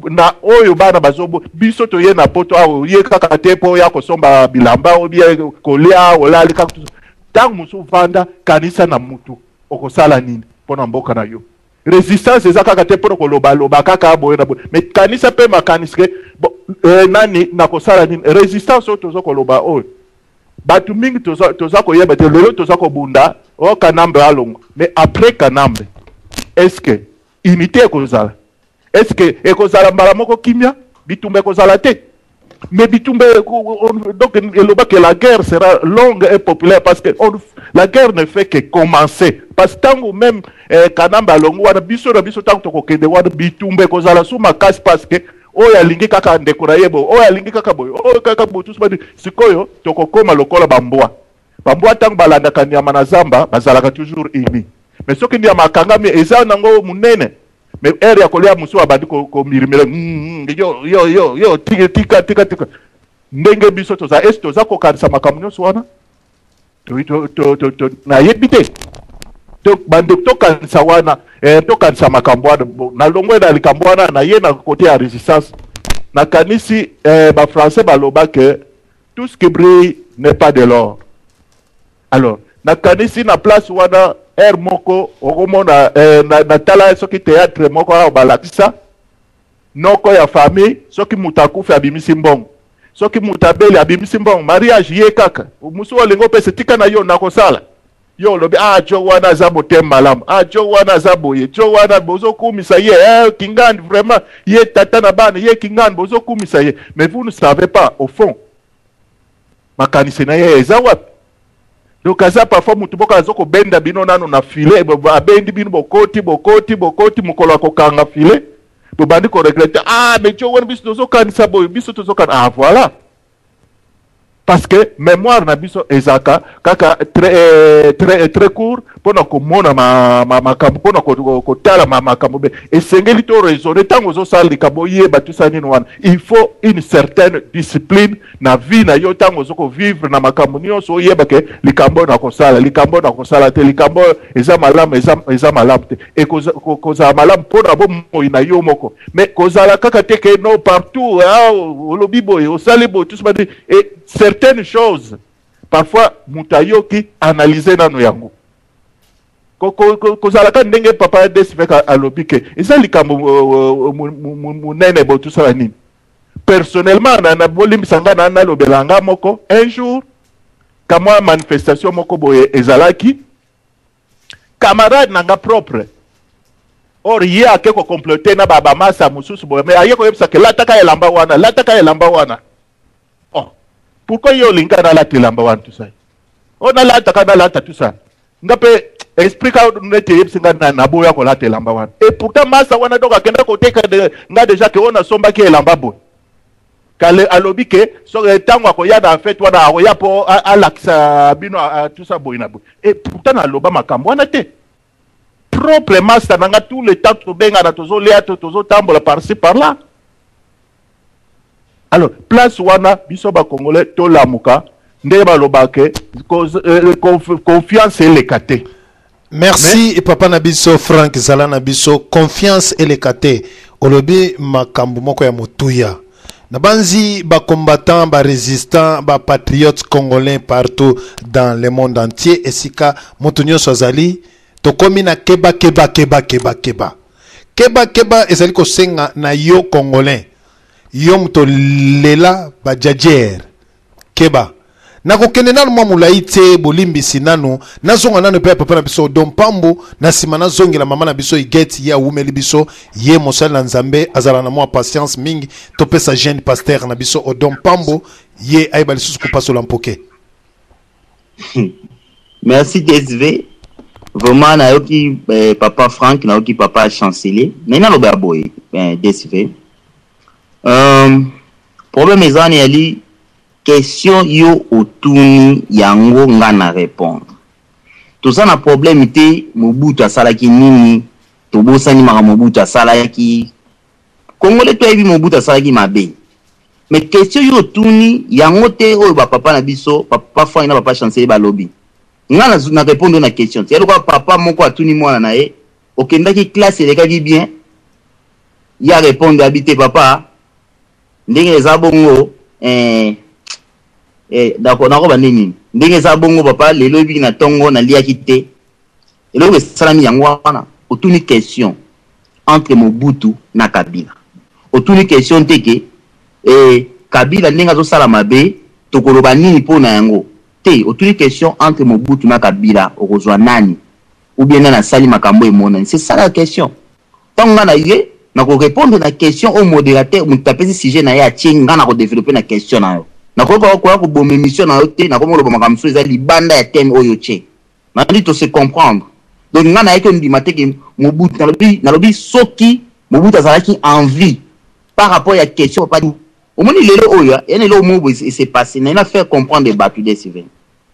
na oyo bana bazobo biso to ye na poto awo ye kaka te po ya kosomba bilamba o bien kolia olali kaka tangu musu vanda kanisa na mutu okosala nini pona mboka na yo resistance eza kaka te pona koloba kaka boye na boye mais kanisa pe makanisa nani na kosala nini resistance o tozo koloba oyo batu mingi toza koyeba te lelo toza kobunda o kanambe alongo mais après kanambe est-ce que unité ekozala est-ce que ekozala mbala moko kimia bitumba ekozala te mais bitumba donc eloba que la guerre sera longue et populaire parce que la guerre ne fait que commencer parce que tango même kanambe alongo wana biso na biso tango tokokende wana bitumba ekozala sous makasi parce que oyo alingi kaka ndeko na yebo oyo alingi kaka boyo oyo kaka boyo tusibadi sikoyo tokokoma lokola bambwa tango balandaka nyama na zamba bazalaka toujours unis mais soki ndia makangami eza nango munene mais ere ya kolia musu abandi ko mirimela yo tika ndenge biso toza est toza ko kanisa makamunyo swana to na yebite to bande to kanisa wana to kanisa makambwana na longwe na likambwana na ye na côté ya résistance na kanisi ba français baloba que tout ce qui brille n'est pas de l'or alors na kanisi na place wana moko okomona na tala soki théâtre moko a balakisa noko ya famille soki mutakufi abimisi mbongo soki mutabeli abimisi mbongo mariage ye kaka musu olingo pese tika na yo na kosala yo lobi jo wana za botem malam jo wana za boye jo wana bozo kumisa ye kingani vraiment ye tata na bana ye kingani bozo kumisa ye mais vous ne savez pas au fond makanisi na ye eza wapi donc aza parfois mutu boka azoko benda bino nano na filet abendi bino bokoti mukolo kokanga filet bo bandi ko regretter mais jo wana biso tozokanisa boye biso tozokana voilà parce que mémoire na biso ezaka kaka très court pona komona makambo pona kotala makambo be esengeli to raisonner tango zo sali kabo yeba tusani wana il faut une certaine discipline na vie na yo tango zo ko vivre na makambo nyonso yeba ke likambo na kosala te likambo eza malamu te e koza malamu pona bo moyi na yo moko mais kozala kaka te ke no partout olobi boye osali boye tout ça et certaines choses parfois mutayoki analyser nano yango kozalaka ndenge papa desiveka alobike eza likambo munene bo tout ça nini personnellement na bolimbisanga na lobelanga moko un jour kamwa manifestation moko boye ezalaki camarade nanga propre or ye akeko compléter na baba masa mususu boye mais ayeko yebisa ke lataka elamba wana pourquoi yo linga na lati lamba wana tout ça on a lata tout ça ngape explique nete yebsinga na boya ko lati lamba wana et pourtant masa wana donc akenda koteka nga déjà que on a somba ki elamba boye kale alobi ke so tango ko ya na fait wana ko ya po alaksa bino tout ça boye na boye et pourtant na loba makambo wana te propre masa nanga tout le temps to benga na tozo lea tozo tambola par-ci par-là. Alors, place wana biso ba congolais to lamuka nde ba lobake confiance et lekate. Merci et papa nabiso Frank Zala nabiso confiance et lekate. Olobi makambu moko ya motuya. Nabanzi ba combattants, ba résistants, ba patriotes congolais partout dans le monde entier esika motunyo sozali to komina keba ezali ko senga na yo congolais. Yom to lela bajajer keba nako kende nanu mamulaite bolimbi sinanu nazonga nanu pe papa na biso dompambo na simana zongi la mama na biso igeti ya umeli biso ye mosala na nzambe azala na moi patience mingi to pesa jeune pasteur na biso odompambo ye aibali susu ko paso lampoke. Merci DSV vraiment na yoki papa Frank na yoki papa chancelier nena lo baboy DSV. Problème ezani yali question yo otuni yango nga na répondre. Tout ça na problème ite Mobutu asalaki nini to bosani maka Mobutu asalaki Congolais to ebi Mobutu asalaki mabe. Mais question yo otuni yango te oyo ba papa na biso papa Frank na papa chancelier ba lobby. Nga na répondre na question. C'est quoi papa moko atuni mwana na ye okendaki classe elekaki bien il y a répondre habité papa ndenge za bongo d'accord na ko banini ndenge za bongo papa lelo bi na tongo na lia kité lelo be salami yango wana otuni question entre Mobutu na Kabila otuni question teke Kabila ndenge zo sala mabe tokoloba nini pona yango te otuni question entre Mobutu na Kabila okozwa nani ou bien na sali makambo emona c'est ça la question tonga na ye na ko répondre na question au modérateur mu taper sujet na ya tinga na ko développer na question na yo na ko ko bombe mission na yo te na ko mo lo makambo so ezali banda ya thème oyo che na dit to se comprendre donc ngana yeke ndimate ke Mobutu na lobi soki Mobutu azalaki envie par rapport à la question pas au moins lelo oyo ene lo mo et c'est passé na faire comprendre des battu des civils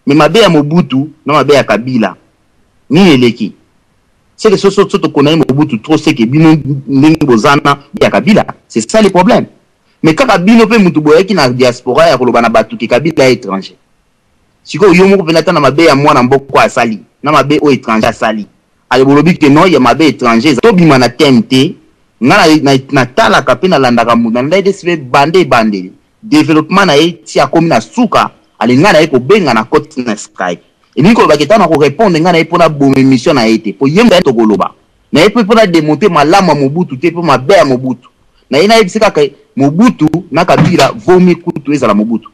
mais mabe ya Mobutu na mabe ya Kabila ni eleki c'est que ce to connaît Mobutu trop c'est que bino ndenge bozana ya Kabila c'est ça le problème mais quand Kabila pe mutu boyaki na diaspora ya koloba na batu ki Kabila étranger siko yo moko penata na mabe ya mwana mboko asali na mabe o étranger asali ale bolobi que non ya mabe étranger to bima na TMT na tala kapena landaka muda ndaide sibe bande développement na eti akomi na suka ale ngana eko benga na côté na Skype et ni ko ba ketana ko répondre ngana epona bon émission na été po yemba to koloba na epo pona démonter malama Mobutu te po mabe ya Mobutu na ina ebisika ka Mobutu na Kabila vomi kutu ezala Mobutu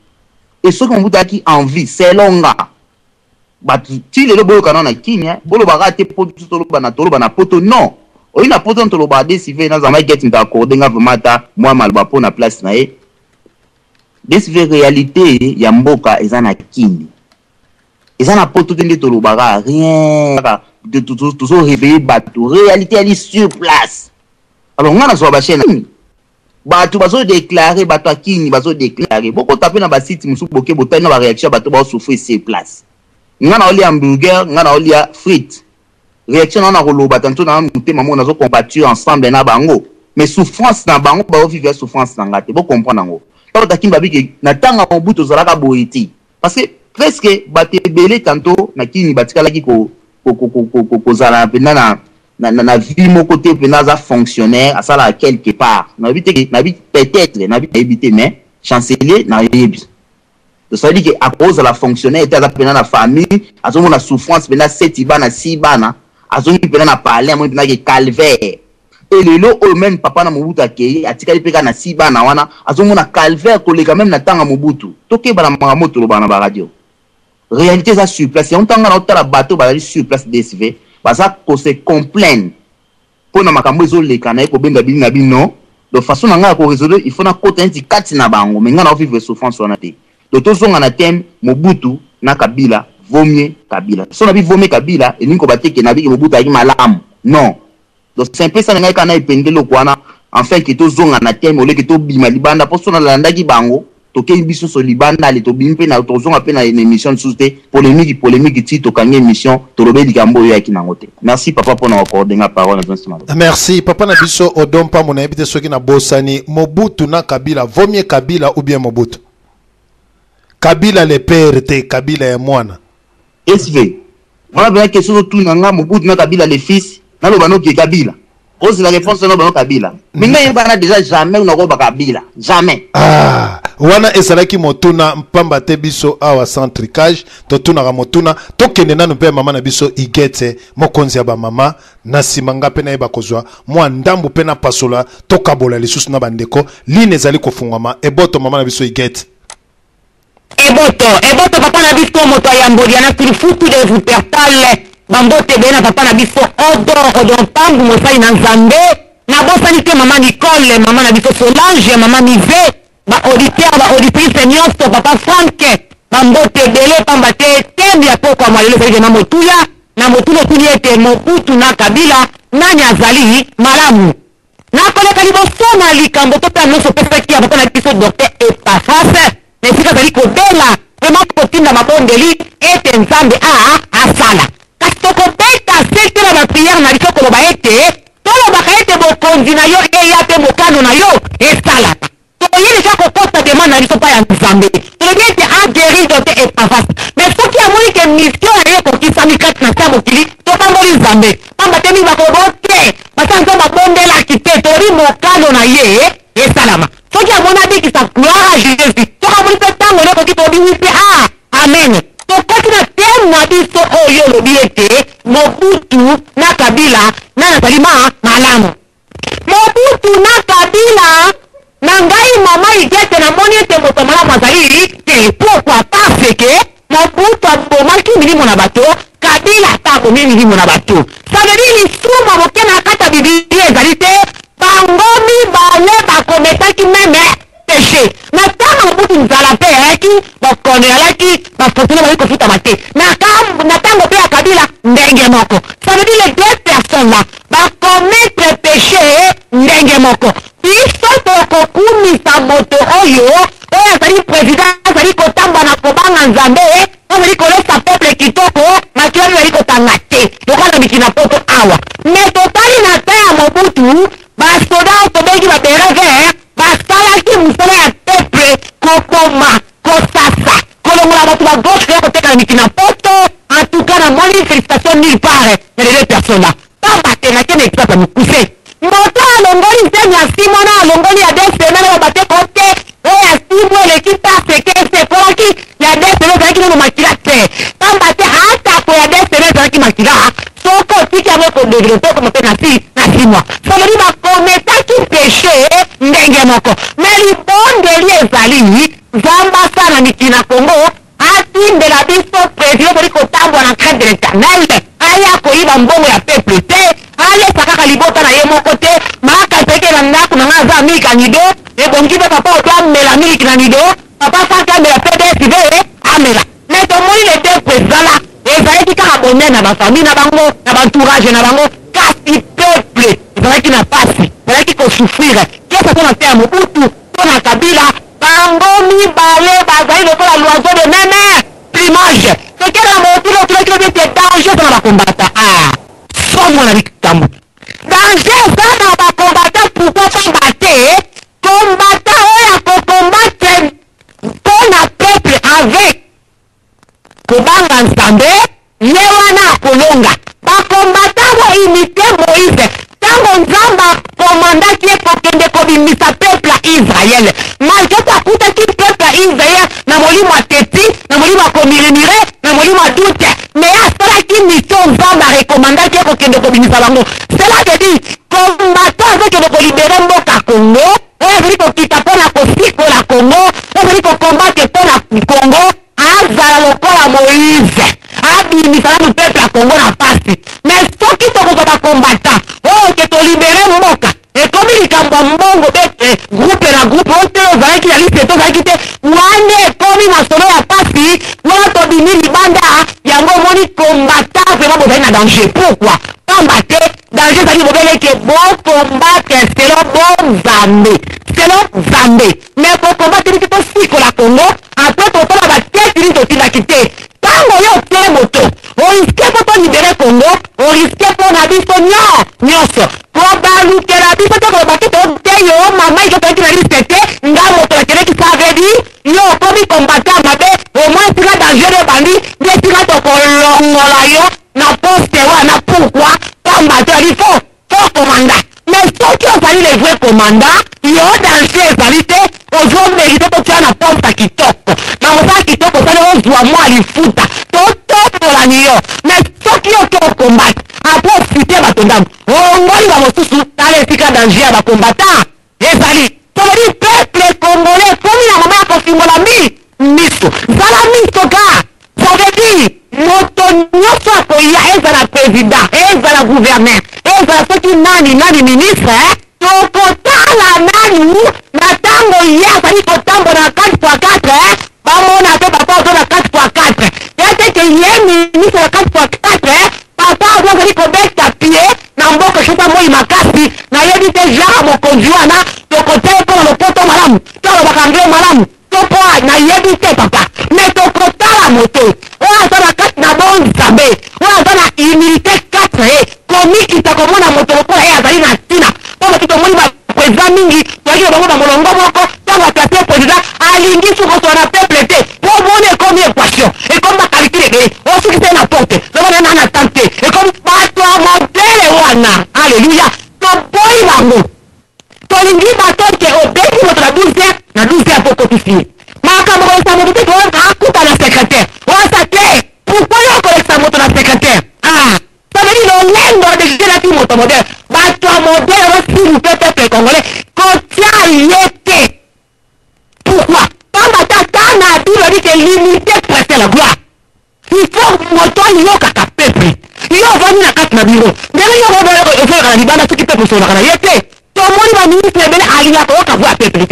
et ce que Mobutu a qui envie c'est longa ba ti le boyo kana na kinya bolo ba rate po toloba na poto non oyi na poto toloba desive na zama get d'accord denga vomata moi malba po na place na e desive réalité ya mboka ezana kini ezana poto tende toloba rien de toujours réveiller bateau réalité elle est sur place alors ngana so ba chaîne bato bazo déclarer bato akini bazo déclarer boko taper na ba site musu boke botana na ba réaction bato ba souffrir sur place ngana oli hamburger ngana oli frites réaction na koloba tanto na mutema mo nazo combattre ensemble na bango mais souffrance na bango ba vivre souffrance na ngate bo comprendre ngo to takimba biki na tanga Mobutu zalaka boiti parce que presque baté belé tanto na kini batikala ki ko zala pena na vie mon côté pena za fonctionnaire à ça quelque part na bi peut-être na bi habiter mais chancelier na yebi de ça dit que à cause de la fonctionnaire était à pena na famille à ce moment la souffrance pena 7 bana 6 bana à ce moment pena na parler à moi pena que calvaire et le lot au même papa na Mobutu akei atikali peka na 6 bana wana à ce moment na calvaire koleka même na tanga Mobutu toke bana mamoto lo bana ba radio réalité ça sur place on tanga na la bateau ba sur place DSV ça qu'on se complaine pour na makambo ezoleka na ko benga bili na bino de façon nga ko résoudre il faut na côté nti kati na bango mais nga na vivre souffrance wana te de to zonga na thème Mobutu na Kabila vomie Kabila so na bi vomie Kabila et ninko bateke na bi Mobutu aki malamu non donc c'est un peu ça nga kana ipengelo kwana enfin que to zonga na thème ole que to bima libanda pour so na landaki bango toke biso so libanda le to bimpe na to zonga pe na une émission sous-té polémique ti to kanga émission to lobe dikambo yo yaki nangote merci papa pour na accorder nga parole dans ce moment merci papa na biso odompa mona ebite soki na bosani Mobutu na Kabila vomie Kabila ou bien Mobutu Kabila le père te Kabila ya mwana SV voilà bien question tout nanga Mobutu na Kabila le fils na lo bano ki Kabila cause la réponse na bano Kabila mais nga bana déjà jamais na ko ba Kabila jamais wana esalaki motuna mpamba te biso awa centricage totuna ka motuna tokende nanu pe mama na biso igete mokonzi ya ba mama na simanga pe na eba kozwa mwa ndambu pe na pasola tokabola lisusu na bandeko line ezali kofungwama eboto mama na biso igete eboto papa na biso moto ya mbodia na silifutu de Wuppertal bambote bena papa na biso odon pangu mosali na nzambe na bosani te mama Nicole mama na biso Solange mama Nive ba auditrice nyonso papa Frank bambote bele pamba te tembi ya poko malelo sali na motuya tuni ete Mobutu na Kabila nani azali malamu na koleka liboso na likambo to pe nyonso pesaki ya papa na biso docteur Epafras na esika zali kobela vraiment kotinda mabondeli ete nzambe asala kasi tokobeta sete na bapriere na biso koloba ete tolobaka ete bokonzi na yo eya pe mokano na yo esalaka toyeli kaka kokota demande na biso mpa ya nzambe tolobi ete ageri docteur Epafras mais soki amoni ke mission na ye ekokisami kati na sa mokili topamboli nzambe pamba te mingi bakobo te basa nzambe abondelaki te tolobi mokano na ye esalama soki amoni abikisa gloire à Jésus soki amoni mpe ntango nekoki tobimi mpe amen tokoti na teme na biso oyo olobi ete Mobutu na Kabila nani azali malamu Mobutu na Kabila na ngai mama igete namoni ete moto malamu azali te pourquoi parce que Mobutu abomaki milimo na bato Kabila ata akomi milimo na bato ça veut dire lisumu moke na kata Biblia ezali te bango mibale bakometaki meme péché na ntango Mobutu nzala mpe eyaki bokono eyalaki bafotole bali kofutama te na ntango mpe ya Kabila ndenge moko ça veut dire les deux personnes là bakometre péché ndenge moko biso tokokumisa moto oyo azali président azali kotamba na kobanga nzambe azali kolesa peuple kitoko makilani azali kotanga te lokola mikina poto awa mais totali na ta ya Mobutu basoda oyo tobengi babere vert basalaki mosala ya peuple kokoma kosasa kolongola bato ba gauche ya koteka na mikina poto en tout cas na moni félicitation nulle part ya les deux personnes là pamba te na kene exemple ya mokuse moto alongoli nsemi ya simona alongoli ya des semaines oyo bate kote oyo ya simu eleki paseke esekolaki ya des semaines ezalaki nano makila te pamba te atako ya des semaines ezalaki makila soko otiki yango kodevelope koma mpe na 6 mois sameli bakometaki péché ndenge moko me libondeli ezali nzambe asala mikili na Congo atimbela biso président toli kotambola na crainte de l'éternel aya koyiba mbongo ya peuple te alesa kaka libota na ye moko te maaka peke na ndako na nga aza miliki ya nido ebongi mpe papa oto amela miliki na nido papa faki amela pdsiv amela me tomoni le deux président la ezalaki kaka bonene na bafamille na bango na bantourage na bango kasi peuple ezalaki na pasi ezalaki kosouffrir kesa to na te ya Mobutu to na Kabila bango mibale bazali lokola loiseau de même plumage soki na motilo otulaki lobi ete danger eza na bakombata somo na likambo danger eza na bakombata pourkoi pamba te kombata oyo akokombate mpo na peuple avec kobanga nzambe ye wana akolonga bakombata boimite Moïse ntango nzambe akomandaki ye kokende kobimisa peuple ya Israele malgré to akutaki peuple ya Israele na molimo ya teti na molimo ya komirimire na molimo ya dute mais asalaki mission nzambe arekomandaki ye kokende kobimisa bango cela veut dire kombato azokende kolibere mboka Congo oyo azali kokita mpo na kosikola Congo oyo azali kokombate mpo na Congo azala lokola Moïse abimisa nanu peuple ya Congo na pasi mais soki tokozwa bakombata oyo ke tolibere mboka ekomi likambo ya mbongo be groupe na groupe oyo te ozalaki na liste te ozalaki te wana ekomi masolo ya pasi wana tobimi libanda yango omoni kombata vraiment bozali na danger pourquoi pamba te danger ezali bobeleke bokombate selon bonzambe selon nzambe mais kokombateli te tosikola Congo apres totala batetili totindaki te ntango yo otie moto oriske mpo tolibere Congo oriske mpo na biso nyonso kobalukela biso te kolobaki tote yo mama ikotolaki na liste te nga moto nakeleki savedi yo okomi kombata mabe omoi esika danger ebandi nde esika tokolongola yo na poste wana pourkoi pamba te ali fo komanda mais soki ozali le vrai komanda yo danger ezali te ozomerite totia na poste kitoko na mosala kitoko osali ozwa mwa lifuta totobolani yo mais soki yo to okombata apres ofite bato ndambo ongoli bamosusu tala esika danger ya bakombata ezali tobodi peuple congolais komi na mama ya kofingola miso zala miso ka ça veut dire moto nyonso akoya ezala président ezala gouverneur ezala soki nani ministre tokotala nani na ntango ye azali kotambola na 4x4 bamona mpe papa ozo na 4x4 yateke ye ministre na 4x4 papa ozo azali kobeta pie na mboka shota moi makasi nayebi te genre mokonzi wana tokotala mpo na lopoto malamu tolobaka angles malamu topo nayebi te papa mais tokotala moto oyo aza na kati na bonzambe oyo aza na humilité 4 komikita komona moto lokola ye azali na ntina mpo moto tomoni baprésident mingi toyaki na bango na molongo moko ntango aplace président alingi sukosola na peuple te mpo moni ekomi équation ekomi bakalikile ebele osukisa ye na porte lobona na na tante ekomi bato ya modele wana alleluya toboyi bango tolingi qui votre la 12h, na 12h pour cotifier. Makambo kolekisa moto te toza akuta na secrétaire. Wasa te, pourquoi yo kolekisa moto na secrétaire? Ah, ça veut dire le lendo de gérer tout moto modèle. Bato modèle aussi vous peuple congolais. Kotia yete. Pourquoi? Quand tata na dit que limité presque la gloire. Il faut moto yo kaka peuple. Yo vani na kati na bureau. Ndenge yo go faire la libana tout qui peut pour na yete. Tout le monde va ministre bele alia ko ka voir peuple.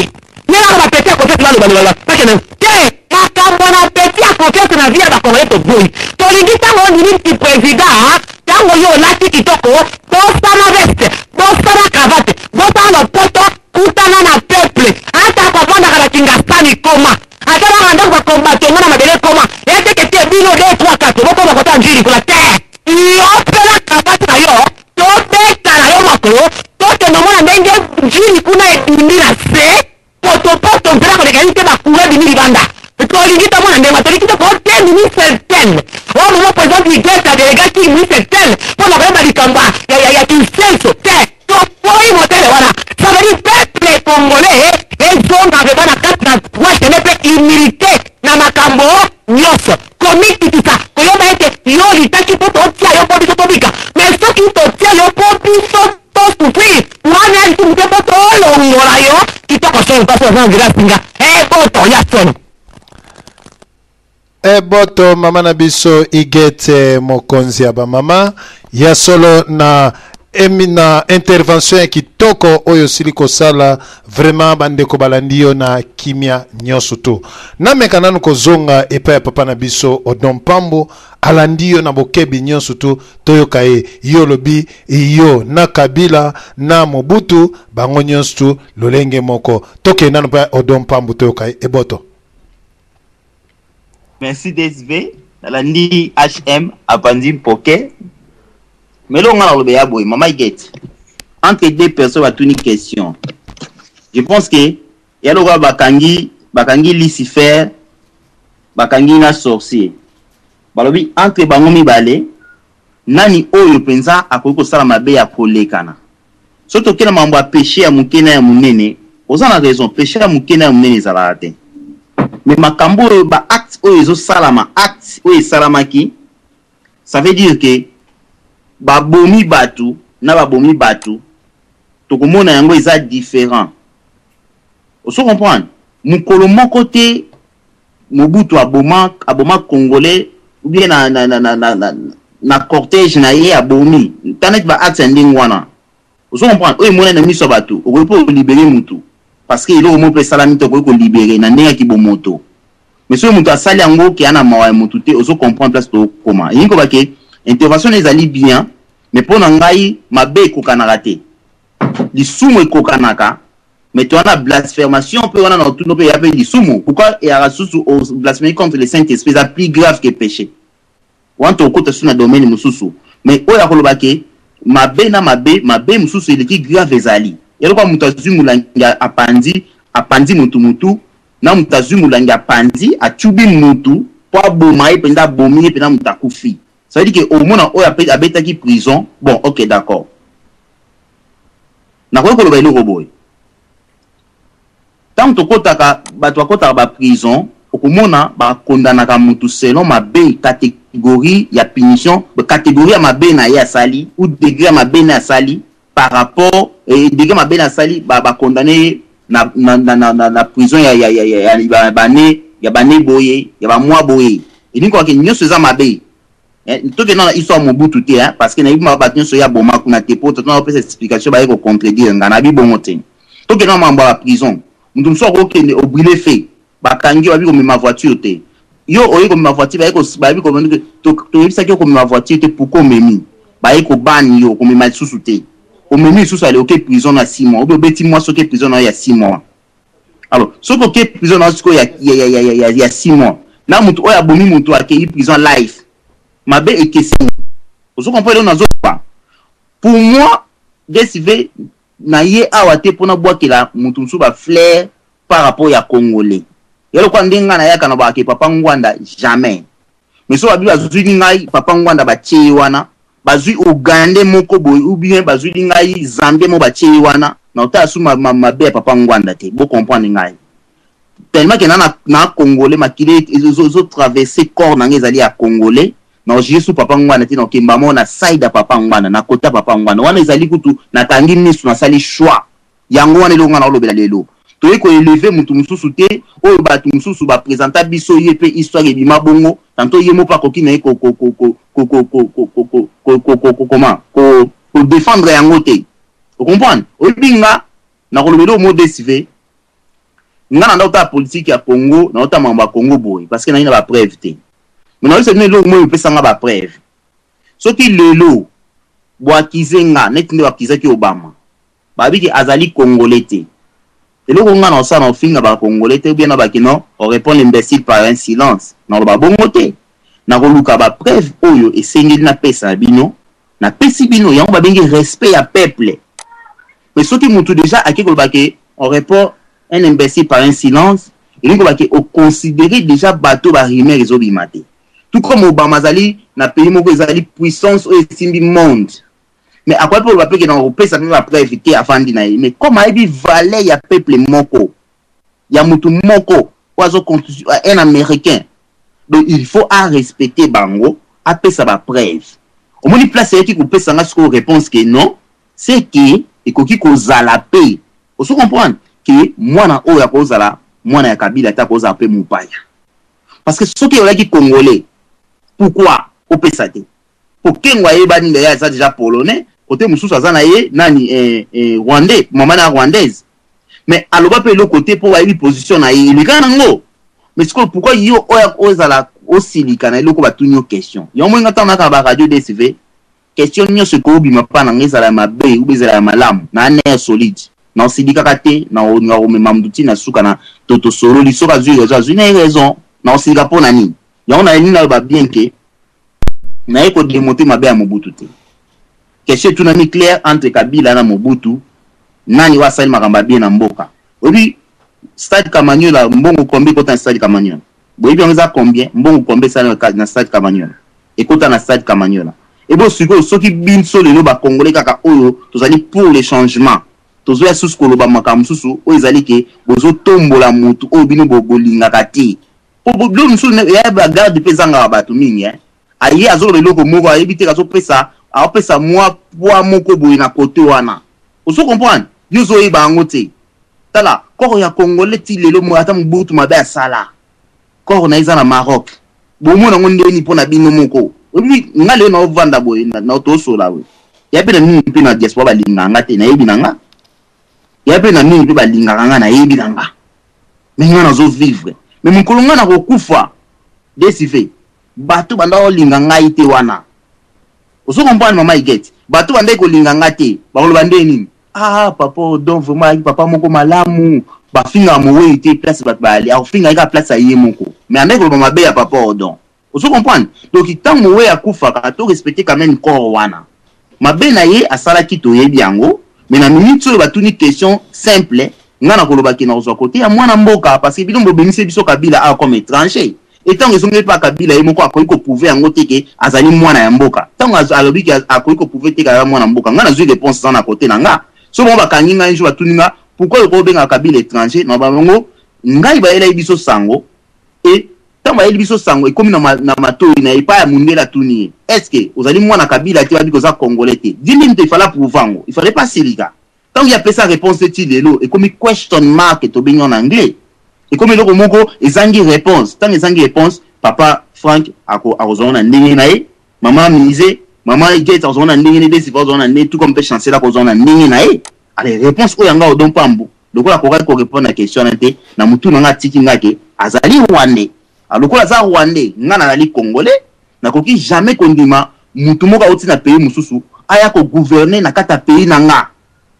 Nela ba pété à côté là le balala. Parce que té makambo na pété à côté na vie ba congolais to boy. To lingi tango ministre président, tango yo lati kitoko, to sana veste, to sana cravate, to sana poto, kutana na peuple. Ata kwa banda kala kingastani koma. Ata na anda kwa combattre na mabele koma. Ete que te bino 2 3 4, boko ba kota njiri kula té. Yo pela cravate na yo, to beka na yo makolo, to te no mona ndenge njiri kuna ekindira se. Poto mpela kwa dekani te bakure bini libanda. Tolingita mwana ndema tolikita kwa te ministre tel. Wa mwana président du gesta delegati ministre tel. Pour la vraiment likamba ya kinsenso te. To poi motele wana. Ça veut dire peuple congolais et zone avec na carte na wa tenepe humilité na makambo nyoso. Komiti tisa. Koyoba ete yo litaki poto tia yo pobi tobika. Mais ce qui to tia yo pobi to souffrir. Wana nti mtepo to longola yo. Kitoko so paso na grasinga. Boto ya son. Boto mama na biso igete mokonzi ya ba mama ya solo na emina intervention kitoko oyo siliko sala vraiment bandeko balandio na kimia nyoso tu na mekananu kozonga epa ya papa na biso Odon Pambo alandio na bokebi nyoso tu toyoka yo lobi yo na Kabila na Mobutu bango nyoso tu lolenge moko toke nanu pa Odon Pambo toyoka eboto. Merci DSV. Alandi HM Apandi Poké. Mais là, on a le boy. Maman Get. Entre deux personnes, on a une question. Je pense que il y a le roi Bakangi Lucifer, Bakangi na sorcier. Balobi entre bangomi balé, nani oyo penza akoko sala mabe ya kolekana. Surtout que na mambo péché ya mukena ya munene, ozana raison péché ya mukena ya munene zalate. Mais makambo oyo ba acte oyo ezo salama acte oyo salamaki, ça veut dire que babomi batu na babomi batu tokomona yango eza différent. Oso comprendre mukolo moko te Mobutu aboma congolais ou bien na cortège na ye abomi tanet ba acte ndenge wana. Oso comprendre oyo mona na miso batu okopo libérer mutu parce que il au salami to ko libérer na ndenge ki bomoto. Mais ce mutu asali yango ki ana mawa mutu te oso comprendre place to comment. Yinko ba ke intervention les ali bien mais pour ngai mabe ko kanarate. Lisumu ekokanaka mais tu as la blasphémation peut on a tout nos pays appelé lisumu. Pourquoi et a sous blasphémer contre les Saint-Esprit c'est plus grave que péché. On to ko sur na domaine mususu mais oya ko lobake mabe na mabe mususu il est grave ezali. Yelo kwa mutazumulanga apandi mutu na mutazumulanga apandi achubi mutu po bomai penda bomi penda mutakufi. Ça veut dire que au moins on abeta qui prison. Bon, OK, d'accord. Na ko loba ile roboy. Tant to kotaka bato akotaka ba prison, okomona ba kondanaka mutu selon mabe catégorie ya punition, catégorie ya mabe na ya sali ou degré ya mabe na sali par rapport et degré mabe na sali ba condamné na prison ya bane boye, ya ba mois boye. Et ni ko ke nyoso za mabe. Tout que dans l'histoire Mobutu te parce que na yima ba nyoso ya boma kuna te po to na opesa explication ba ko contredire ngana bi bongote. Tout que dans mamba prison. Mutu mso ko ke o brûler fait. Ba kangi ba bi ko ma voiture te. Yo oyi ko ma voiture ba bi ko to yebisa ke ko ma voiture te pour ko memi. Ba ko ban yo ko ma susu te. O memi susu ale OK prison na 6 mois. O beti mois so ke prison na ya 6 mois. Alors, so ko ke prison na ko ya 6 mois. Na mutu oya bomi mutu ake prison life. Mabe et question. Vous comprenez on a pas. Pour moi, DSV na ye awate pona boa ke la mutu ba flair par rapport ya congolais. Yelo kwa ndenga na yaka na ba ke papa ngwanda jamais. Mais so abi bazui ngai papa ngwanda ba che wana, bazui Uganda moko boy ou bien bazui ngai Zambie mo ba che wana. na ta su ma be papa ngwanda te bo comprendre ngai tellement que na congolais makile zo traverser corps na ngezali ya congolais na Jésus papa ngwana te na kimba mo na side ya papa ngwana na kota papa ngwana wana ezali kutu na tangi misu na sali choix yango wana elonga na lobela lelo to ko élever mutu mususu te oyo batu mususu ba présenter biso ye pe histoire ebima bongo tanto ye mo pa koki na ko comment ko défendre yango te vous comprenez obinga na ko lobelo mo décider nga na ndota politique ya Congo na ndota mamba Congo boy parce que na ina ba preuve te mais na c'est lelo mo pesa nga ba preuve soki lelo boakizenga net nde wakizaki Obama babiki azali congolais te lelo nga na sa na finga ba congolais te bien na bakino on répond l'imbécile par un silence na ba bongo te na ko luka ba preuve oyo esengeli na pesa bino na pesi bino yango ba bengi respect ya peuple mais soki mutu déjà akiko bake on répond un imbécile par un silence et nous on considérer déjà bateau ba rimer les obimate tout comme Obama zali na pays moko zali puissance au simbi monde mais à quoi pour rappeler que dans européen ça va pas éviter avant dina mais comme aibi valet ya peuple moko ya mutu moko oiseau un américain donc il faut à respecter bango après ça va preuve au moins place qui couper ça nga réponse que non c'est que et koki ko zala paix on se comprendre que mwana oyo ya kozala mwana ya kabila ta kozala pe mupaya parce que ceux qui olaki congolais pourquoi au pesate pour kengwa yebani ya ça déjà polonais côté mususu azana ye nani rwandais maman na rwandaise mais aloba pe le côté pour aller position na ye likana ngo mais pourquoi yo oya ozala osilika na eloko batunyo question yo mwenga tana ka ba radio DCV question nyo se ko bima pa na ngezala mabe ou bezala malamu na ne solide na osilika kate na omema mduti na suka na toto solo lisoka zui na raison na osilika pona nini ya on a ni na ba bien que na eko démonter mabe ya Mobutu te question tout na mi clair entre Kabila na Mobutu nani wa sali makamba bien na mboka obi stade Kamanyola mbongo combien kota stade Kamanyola boyebi onza combien mbongo combien sali na stade Kamanyola ekota na stade Kamanyola et bon siko soki binso lelo ba congolais kaka oyo tozali pour les changements tozoya susu koloba makambo susu oyo ezali ke bozo tombola mutu oyo bino bobolingaka te lo musu ya ba garde pezanga bato mingi aye azolo loko moko ayebi te azopesa apesa moi poa moko boye na côté wana ozo comprendre yozo yeba yango te tala koko ya congolais ti lelo mo ata mbutu mabe asala koko na iza na Maroc bomona ngo ndeni pona bino moko obi ngale na ovanda boye na tosola we ya pe na nini pe na diaspora balinganga te na yebi nanga ya pe na nini pe balinganga nga na yebi nanga mais nga nazo vivre mais mukolo nga na kokufa desife bato banda olinganga ite wana oso comprendre mama iget bato banda ko linganga te bakoloba ndeni ah papa donc vraiment papa moko malamu ba finga mo we ite place bat bali a finga ika place aye moko mais ande ko mabe ya papa odon oso comprendre donc tant mo we akufa ka to respecter quand même corps wana mabe na ye asala kito yebi yango mais na minute oyo batuni question simple nga na koloba ki na ozo côté ya mwana mboka parce que bilombo benise biso Kabila a comme étranger et tant que songe pas Kabila ye moko akoyi ko prouver yango te ke azali mwana ya mboka tant alobi ki akoyi ko prouver te ka mwana mboka nga na zui réponse ça na côté na nga so bon bakangi nga njo batuni nga pourquoi ko benga Kabila étranger na bango ngai ba ela biso sango et tant ba ela biso sango e komi na matoi na epa ya mundela tuni est-ce que ozali mwana Kabila te babi ko za congolais te dis-lui il fallait prouver il fallait pas silika tant il y a pas sa réponse de lelo et comme question mark to bien en anglais et comme le moko ezangi réponse tant ezangi réponse papa Frank akozona ndenge nae maman mise maman Igete akozona ndenge ne desi akozona ne tout comme peut chancer la akozona ndenge nae allez réponse oyanga odon pambo lokola ko répondre à question nate na mutu nga tiki ngake azali rwandais alokola za rwandais nga na ali congolais na koki jamais kondima mutu moka oti na pays mususu aya ko gouverner na kata pays na nga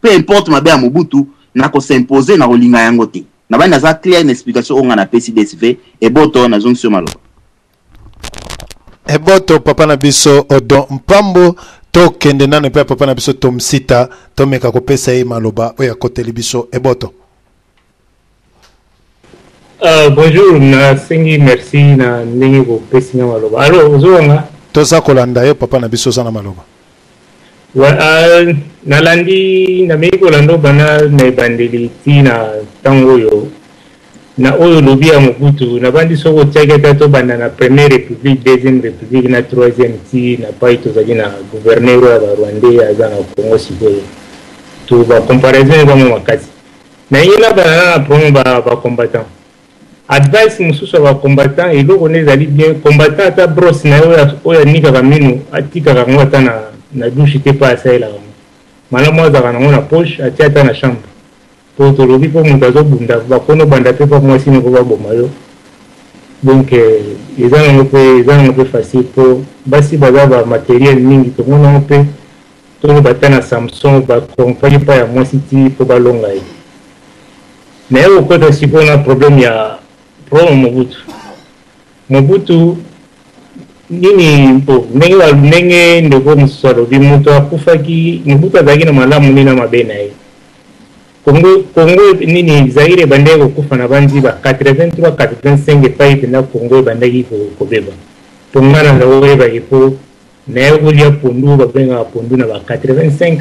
peu importe mabe ya Mobutu na ko s'imposer na olinga yango te na bana za clair une explication on a PCDSV et boto na zonction malo e boto papa na biso odo mpambo to kende nane pe papa na biso tomsita to meka ko pesa e maloba oya koteli biso e boto bonjour na singi merci na ndenge ko pesa maloba alors ozonga to sa kolanda yo papa na biso sana maloba nalandi na meko lando bana na bandeli tina tango yo na oyo lobi ya Mobutu na bandi soko tiaka tato banda na première république deuxième république na troisième ti na pai tozali na gouverneur ya Rwandais aza na Congo sikoyo to ba comparaison ba makasi na yela bana na promo ba combattant advice mususu ba combattant eloko nezali bien combattant ata brosse na oyo nika kamino atika kango ata na douche te pa asala malamu azaka nango na poche atia ata na chambre po tolobi po moto azobunda bakono banda pe pa mwasi moko baboma yo donc eza nango mpe facile po basi baza ba matériel mingi tomonango mpe tolo bata na Samsung bakompagne pa ya mwasi ti po balonga ye na ye okota sikoyo na problème ya Mobutu nini po ndenge ndeko mosusu alobi moto akufaki Mobutu azalaki na malamu nini na mabe na ye Congo nini Zaire bandaki kokufa na bandi ba 83 85 epai mpena Congo bandaki kobeba po nga na oyebaki po na ye kolia pondu babengaka pondu na ba 85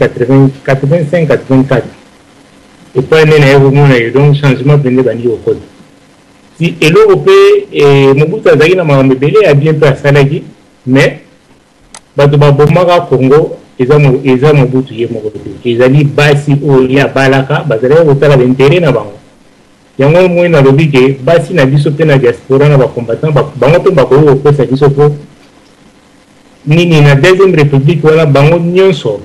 84 epai nde na ye komona ye donc changement pende bandi kokota si eloko mpe Mobutu azalaki na makambo ebele ya bien mpe asalaki mais bato babomaka Congo eza Mobutu ye moko te ezali basi oyo ya balaka bazalaki kotala baintere na bango yango moi nalobi ke basi na biso mpe na diaspora na bacombattant bango mpe bakoki kopesa biso mpo nini na deuxième république wana bango nyonso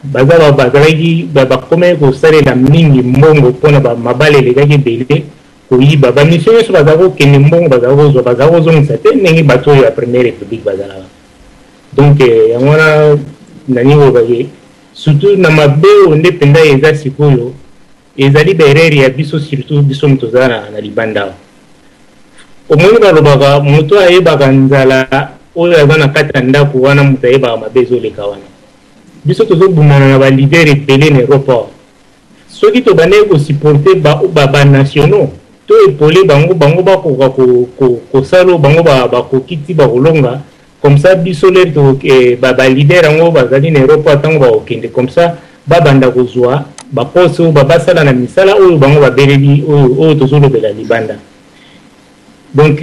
bazalaki bakomaki kosalela mingi mbongo mpona mabala elekaki ebele koyiba bamission nyonso bazala kokende mbongo bazala kozwa bazala kozongisa te ndenge bato oyo ya première république bazalaka donc yango wana nani oyebaki surtout na mabe oyo nde mpenza eza sikoyo ezali baerreur ya biso surtout biso moto ozala na libanda awa omoni balobaka moto ayebaka nzala oyo aza na kati ya ndako wana moto ayebaka mabe ezoleka wana biso tozobundana na balider ebele na Europe awa soki tobandeki kosupporte banationaux to epole bango bakoka kosala bango bakoki ti bakolonga comme ça biso lere balider yango bazali na Europe atango bakokende comme ça babanda kozwa baposte oyo basala na misala oyo bango babeleli oyo tozolobela libanda donc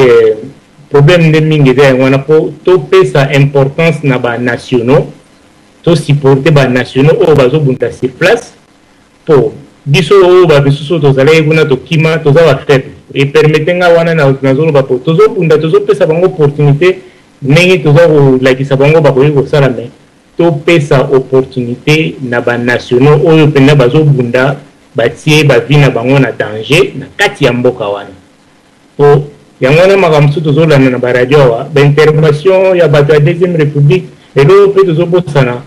problème nde mingi eza yango wana mpo topesa importance na banationaux tosupporte banationaux oyo bazobunda sur place mpo biso oyo bamisusu tozalaki kuna tokima toza bafaible epermete nga wana nazoloba po tozobunda tozopesa bango opportunité ndenge toza kolakisa bango bakoki kosala me topesa opportunité na banationaux oyo mpenza bazobunda batie bavi na bango na danger na kati ya mboka wana po yango wana makambo mosusu tozolanda na baradio awa baintervention ya bato ya deuxième république lelo mpe tozobosana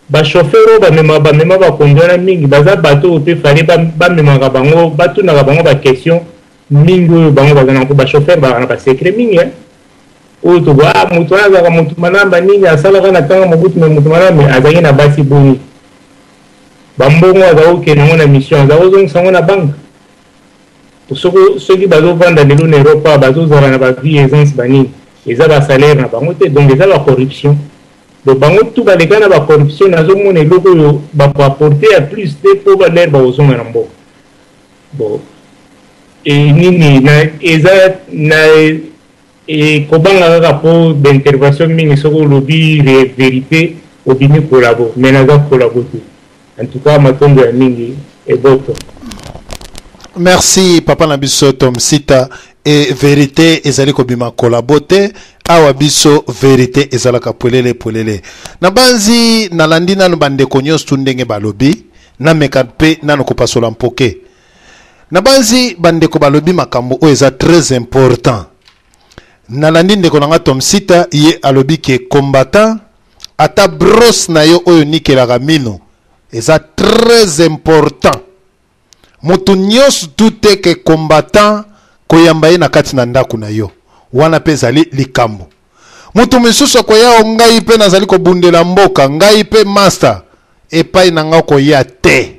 bachauffeur oyo bamema bakonzi wana mingi baza bato oyo mpe fale bamemaka bango batunaka bango baquestion mingi oyo bango baza nango bachauffeur baka na basekret mingi oyo tobo moto wana azalaka moto malamba nini asalaka na ntango Mobutu me moto malamba azalaki na basi boni bambongo aza kokende yango na mission aza kozongisa yango na banke soki bazovanda lelo na Europa bazozala na bavie aisance banini eza basalaire na bango te donc eza bacorruption donc bango tu baleka na bacorruption nazomona eloko oyo bakoaporte ya plus te mpo balere bakozonga na mboka bon nini eza na kobanga kaka mpo baintervention mingi soki olobi vérité obimi kolabo me naza kolabo te en tout cas matondo ya mingi eboto. Merci papa na biso Tom Sita et vérité ezali kobima kolabote awa biso vérité ezalaka polele na banzi na landi nanu bandeko nyonso ndenge balobi na meka pe nanu kopasola mpoke na banzi bandeko balobi makambo oyo eza très important na landi ndeko nanga Tom Sita ye alobi ke combattant ata brosse na yo oyo nikelaka mino eza très important. Mutu nyos dute ke combattant koyamba ye na kati na ndaku na yo wana pe zali likambo mutu misusu koya ngai pe nazali kobundela mboka ngai pe master epai na nga koya te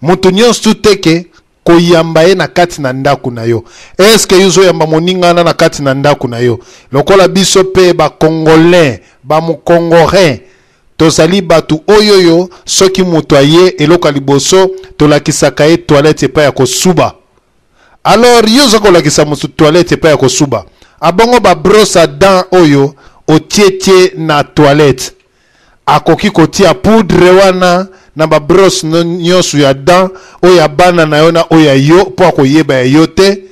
mutu nyos dute ke koyamba ye na kati na ndaku na yo est-ce que yuzo yamba moninga na kati na ndaku na yo lokola biso pe ba congolais ba mukongolais tozali batu oyoyo soki mutu aye eloko liboso tolakisaka ye toilette epai ya kosuba. Alors yo oza kolakisa mutu toilette epai ya kosuba, abongo ba brosse à dents oyo otie na toilette, akoki kotia poudre wana na ba brosse nyonso ya dents oyo bana na yo na oyo yo po akoyeba ya yo te,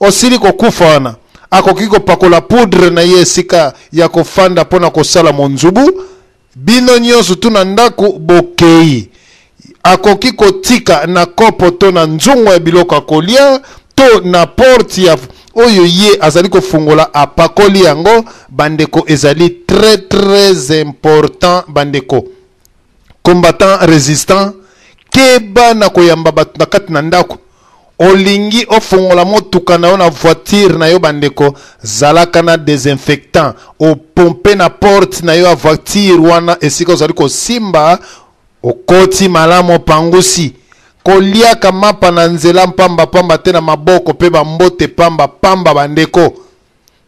osili kokufa wana akoki kopakola poudre na ye esika ya kofanda pona kosala monzubu. Bino nyonso tuna ndako bokei, akoki kotika na kopo to na nzungu ya biloko akolia to na porte ya oyo ye azali kofungola apakoli yango. Bandeko ezali très important bandeko. Combattant résistant keba na koyamba batu na kati na ndako. Olingi ofungola motuka na yo na voiture na yo bandeko, zalaka na désinfectant o pompe na porte na yo a voiture wana esika ozali kosimba okoti malamu pangusi. Koliaka mapa na nzela pamba te na maboko pe bambote pamba bandeko.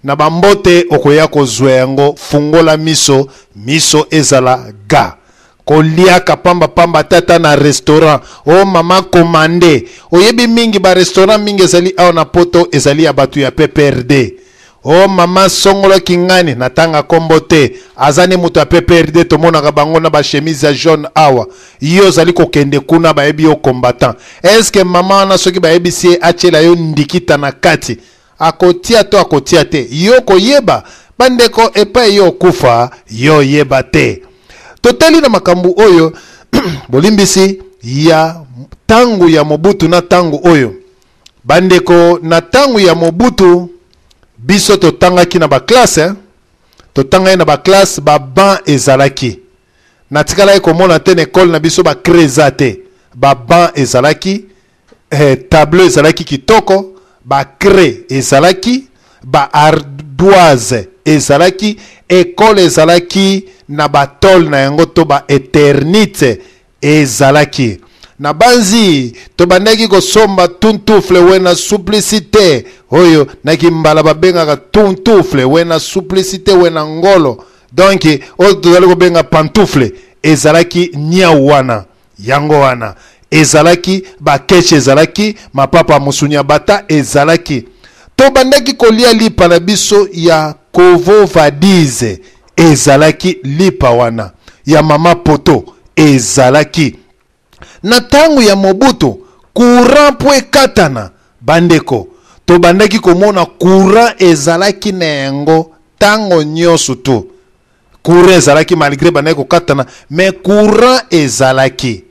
Na bambote okoya kozwa yango, fungola miso ezala ga. Koliaka pamba tata na restaurant o mama commandé. Oyebi mingi ba restaurant mingi ezali awa na poto ezali ya batu ya PPRD. O mama songolo kingani natanga kombo te, azane mutu ya PPRD tomonaka bango na ba chemise ya jaune awa. Yo zali kokende kuna bayebi yo combattant. Est-ce que mama wana soki bayebi si achela yo ndikita na kati akotia to akotia te, yo koyeba bandeko epai yo kufa yo yeba te. Totali na makambu oyo bolimbisi ya tangu ya Mobutu na tangu oyo bandeko. Na tangu ya Mobutu biso totangaki na ba classe, totanga na ba classe ba ban ezalaki. Na tikala komona te na école na biso ba kreza te, ba ban ezalaki, tableau ezalaki kitoko, ba cre ezalaki, ba ardoise ezalaki, école ezalaki na batol na yango to ba eternité ezalaki. Na banzi to bandaki kosomba tuntufle wena supplicité oyo nakimbala babengaka tuntufle wena supplicité wena ngolo. Donc oyo tozali kobenga pantoufle ezalaki nyau wana yango wana ezalaki, bakeche ezalaki, mapapa musunya bata ezalaki. To bandaki kolia lipa na biso ya kovo vadize ezalaki, lipa wana ya mama poto ezalaki. Na tangu ya Mobutu courant po ekatana bandeko, to bandaki komona courant ezalaki na yango tango nyonso tu. Courant ezalaki malgré bandaki kokatana, mais courant ezalaki.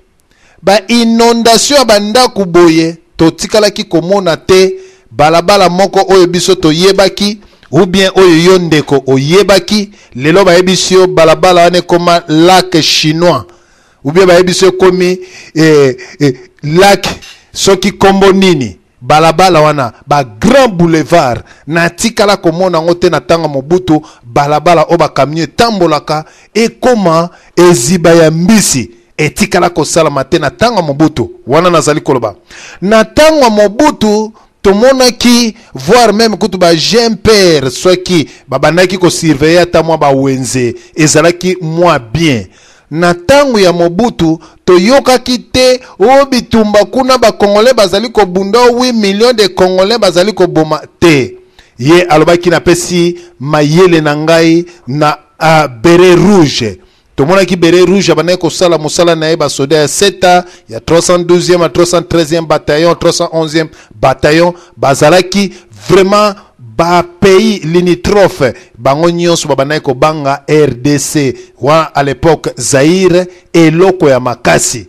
Ba inondation bandako boye to tikalaki komona te. Balabala moko oyo biso to yebaki ou bien oyo yondeko oyebaki, lelo ba ebisio balabala wane koma lac chinois ou bien ba ebisio komi lac soki kombo nini balabala wana ba grand boulevard. Na tikala komona ngote na tanga Mobutu balabala o ba camion tambolaka ekoma eziba ya mbisi etikala kosala mate na tanga Mobutu wana nazali koloba. Na tanga Mobutu tomonaki voir même kutu ba jeune père soki babandaki ko surveiller ata mwa ba wenze ezalaki mwa bien. Na tangu ya Mobutu toyokaki te o bitumba kuna ba congolais bazali ko bunda 8 millions de congolais bazali ko boma te. Ye alobaki na pesi mayele na ngai na beret rouge. Tomonaki beret rouge abanaye ko sala musala na eba soda ya seta ya 312e à 313e bataillon 311e bataillon bazalaki vraiment ba pays limitrophe bango nyonso babanaye ko banga RDC wa à l'époque Zaire eloko ya makasi.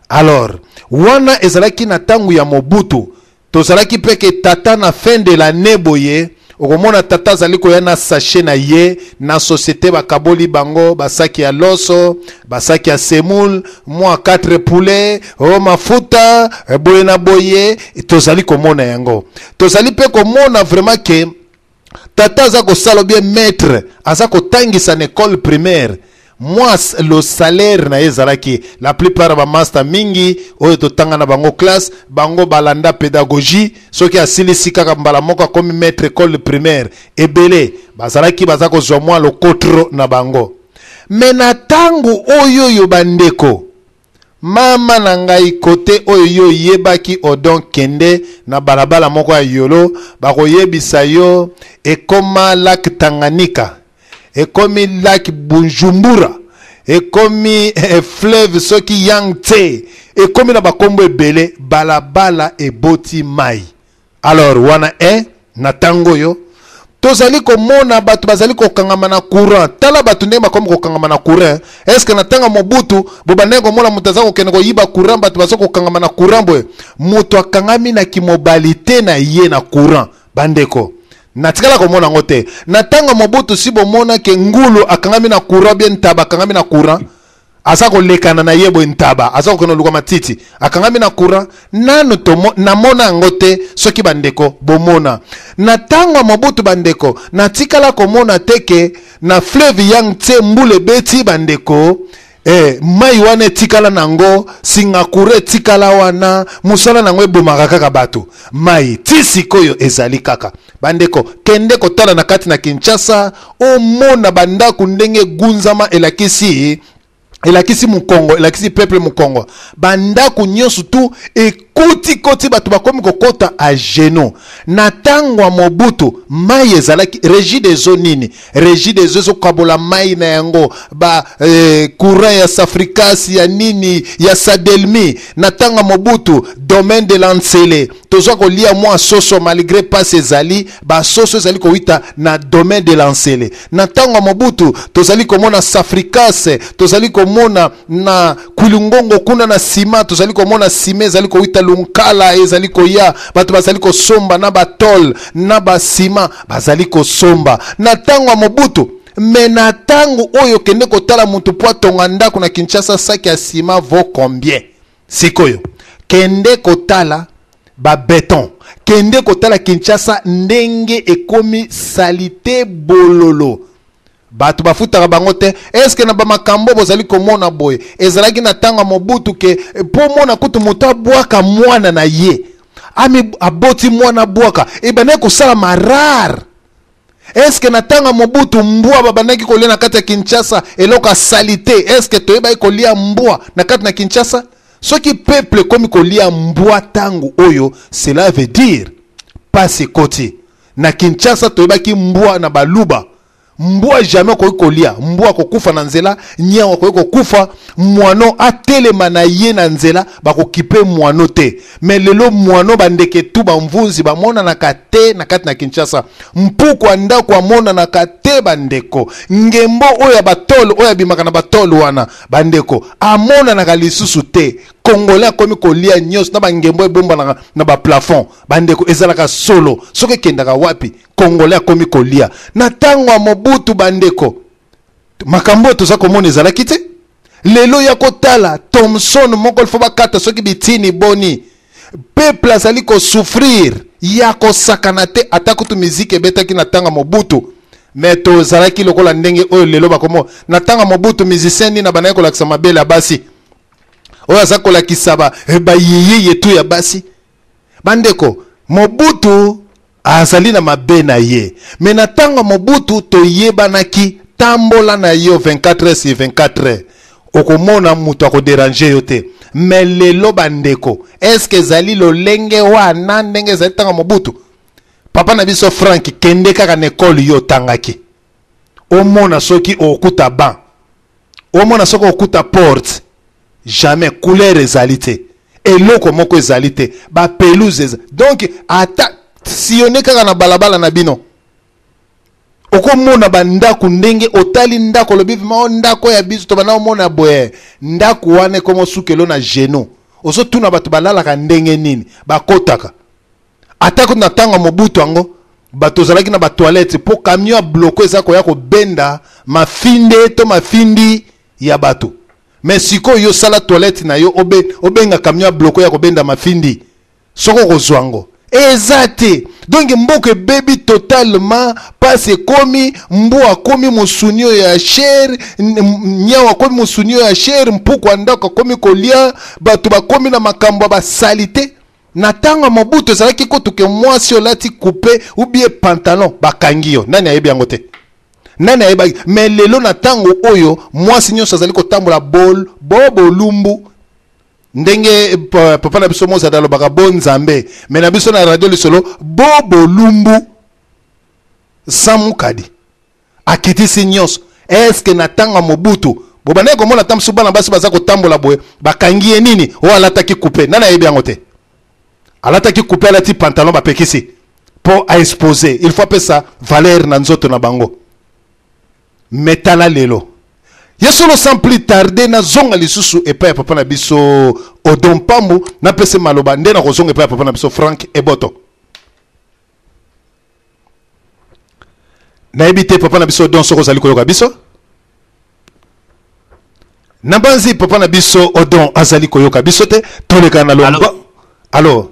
Alors wana ezalaki na tangu ya Mobutu tozalaki peke tata na fin de l'année boye. Okomona tata zali koya na sachet na ye na société bakaboli bango basaki ya loso, basaki ya semoule, mwa 4 poulet, o mafuta, boye na boye, tozali komona yango. Tozali pe komona vraiment que tata za ko sala bien maître, aza ko tangisa na école primaire. Moi le salaire na ezalaki la plupart ba master mingi oyo totanga na bango classe bango balanda pédagogie soki asilisi kaka mbala moko comme maître école primaire ebele bazalaki bazako zwa mwa le kotro na bango. me na tango oyo yo bandeko mama na ngai kote oyo yo yebaki odon kende na balabala moko ya yolo bakoyebisa yo ekoma lak Tanganyika ekomi lak Bujumbura ekomi fleuve soki Yangtze ekomi na bakombo ebele balabala eboti mai. Alors wana na tango yo tozali komona batu bazali kokangama na courant tala batu ndenge bakomi kokangama na courant. Est-ce que na tanga Mobutu bobandeko komona mutaza kokende koyiba courant batu bazo kokangama na courant boye mutu akangami na kimobalite na ye na courant bandeko natikala komona ngote na tanga Mobutu si bomona ke ngulu akangami na courant bien taba akangami na courant asa kolekana na yebo ntaba asa kono luka matiti akangami na courant nanu to namona ngote soki bandeko bomona na tanga Mobutu bandeko natikala komona teke na fleuve Yangtze mbule beti bandeko mai wane tikala nango Singakure tikala wana musala nango ebomaka kaka bato mai tisikoyo ezali kaka bandeko kende kotala na kati na Kinshasa omona bandako ndenge gunzama elakisi mukongo elakisi peuple mukongo bandako nyonso tu koti batu bakomi kokota a genoux na tango Mobutu mai ezalaki régie des eaux nini régie des eaux kabola mai na yango ba courant ya Safricas ya nini ya Sadelmi na tango Mobutu domaine de l'Ansele tozo ko lia moi soso malgré pas ezali ba soso ezali ko wita na domaine de l'Ansele na tango Mobutu tozali komona Safricas tozali komona na Kulungongo kuna na sima tozali komona sime ezali ko wita lunkala ezali koya batu bazali ko somba na batol na basima bazali ko somba na tango Mobutu me na tango oyo kende kotala mutu po tonga ndako na Kinshasa saki ya sima vaut combien sikoyo kende kotala ba béton kende kotala Kinshasa ndenge ekomi salite bololo batu bafutaka bango te. Est-ce que na bamakambo bozali komona boye ezalaki na tanga Mobutu ke po mona kutu mutu abwaka mwana na ye ami aboti mwana bwaka ebane kosala marar. Est-ce que na tanga Mobutu mbwa babanaki kolia na kati ya Kinshasa eloka salite? Est-ce que toyeba kolia mbwa na kati na Kinshasa? Soki peuple komi kolia mbwa tangu oyo, cela veut dire passe koti na Kinshasa toyebaki mbwa na baluba mbwa jamais kolia mbwa kokufa na nzela nyawa kokufa mwano atelema na ye na nzela bakokipe mwano te mais lelo mwano bandeke tu bamvunzi bamona na kate na kati na Kinshasa mpuko anda kwa mona na kate bandeko ngembo oya batolo oya bimaka na batolo wana bandeko amona na kalisusu te Congolais komi kolia nyos na bangembo ebomba na ba plafond bandeko ezalaka solo soki kendaka wapi Congolais komi kolia na tango Mobutu bandeko makambo toza komona ezalaki te lelo ya kotala Thomson moko fo bakata soki bitini boni peuple azali ko souffrir ya ko sakana te atakutu musique ebetaki na tanga Mobutu mais tozalaki lokola ndenge oyo lelo bakomo na tanga Mobutu musicien ni na banaye kolakisa mabele basi oya zakola kisaba bayeye yetu ya basi bandeko Mobutu azali na mabe na ye mais na tanga Mobutu toyebanaki tambola na yo 24 sur 24 okomona mutu akoderange yo te mais lelo bandeko est-ce que zali lolenge wana ndenge zali tanga Mobutu papa na biso Frank kende kaka na école yo tangaki omona soki okuta ban omona soki okuta porte jamais couleur ezalité eloko moko ezalité ba pelouse donc ata sillonner kaka na balabala na bino okomona bandako ndenge otali ndako lobivi ma ndako ya biso to bana omona boye ndako wane komo sukelo na genou oso tuna batu balalaka ndenge nini bakotaka atako na tanga Mobutu ango bato zalaki na ba toilette po camion a bloqué ça ko ya ko benda mafinde to mafindi ya bato mais siko yo sala toilette na yo obenga camion a bloqué ya ko benda mafindi soko kozwango ezate donc mboke baby totalement passe komi mbwa komi musunio ya cher nyawa komi musunio ya cher mpuko andako komi kolia bato bakomi na makambo ba salite na tanga Mobutu ezalaki kotuke mwasi olati coupe ou bien pantalon bakangio nani ayebi yango te nana yeba mais lelo na tango oyo mwasi nyonso azali kotambola bobo lumbu ndenge papa na biso moza dalo baka bon nzambe mais na biso na radio lisolo bobo lumbu samukadi akitisi nyonso est-ce que na tanga Mobutu bobane komona tamsu bana basi baza kotambola boye bakangi nini o alataki couper nana yebi yango te alataki couper alati pantalon bapekisi pour à exposer il faut appeler ça valeur na nzoto na bango metala lelo yesolo sans plus tarder na zonga lisusu epa ya papa na biso Odon Pambu na pese maloba nde na kozonga epa ya papa na biso Frank Eboto na ebite papa na biso Odon soko zali koyoka biso na banzi papa na biso Odon azali koyoka biso te toleka na lomba alors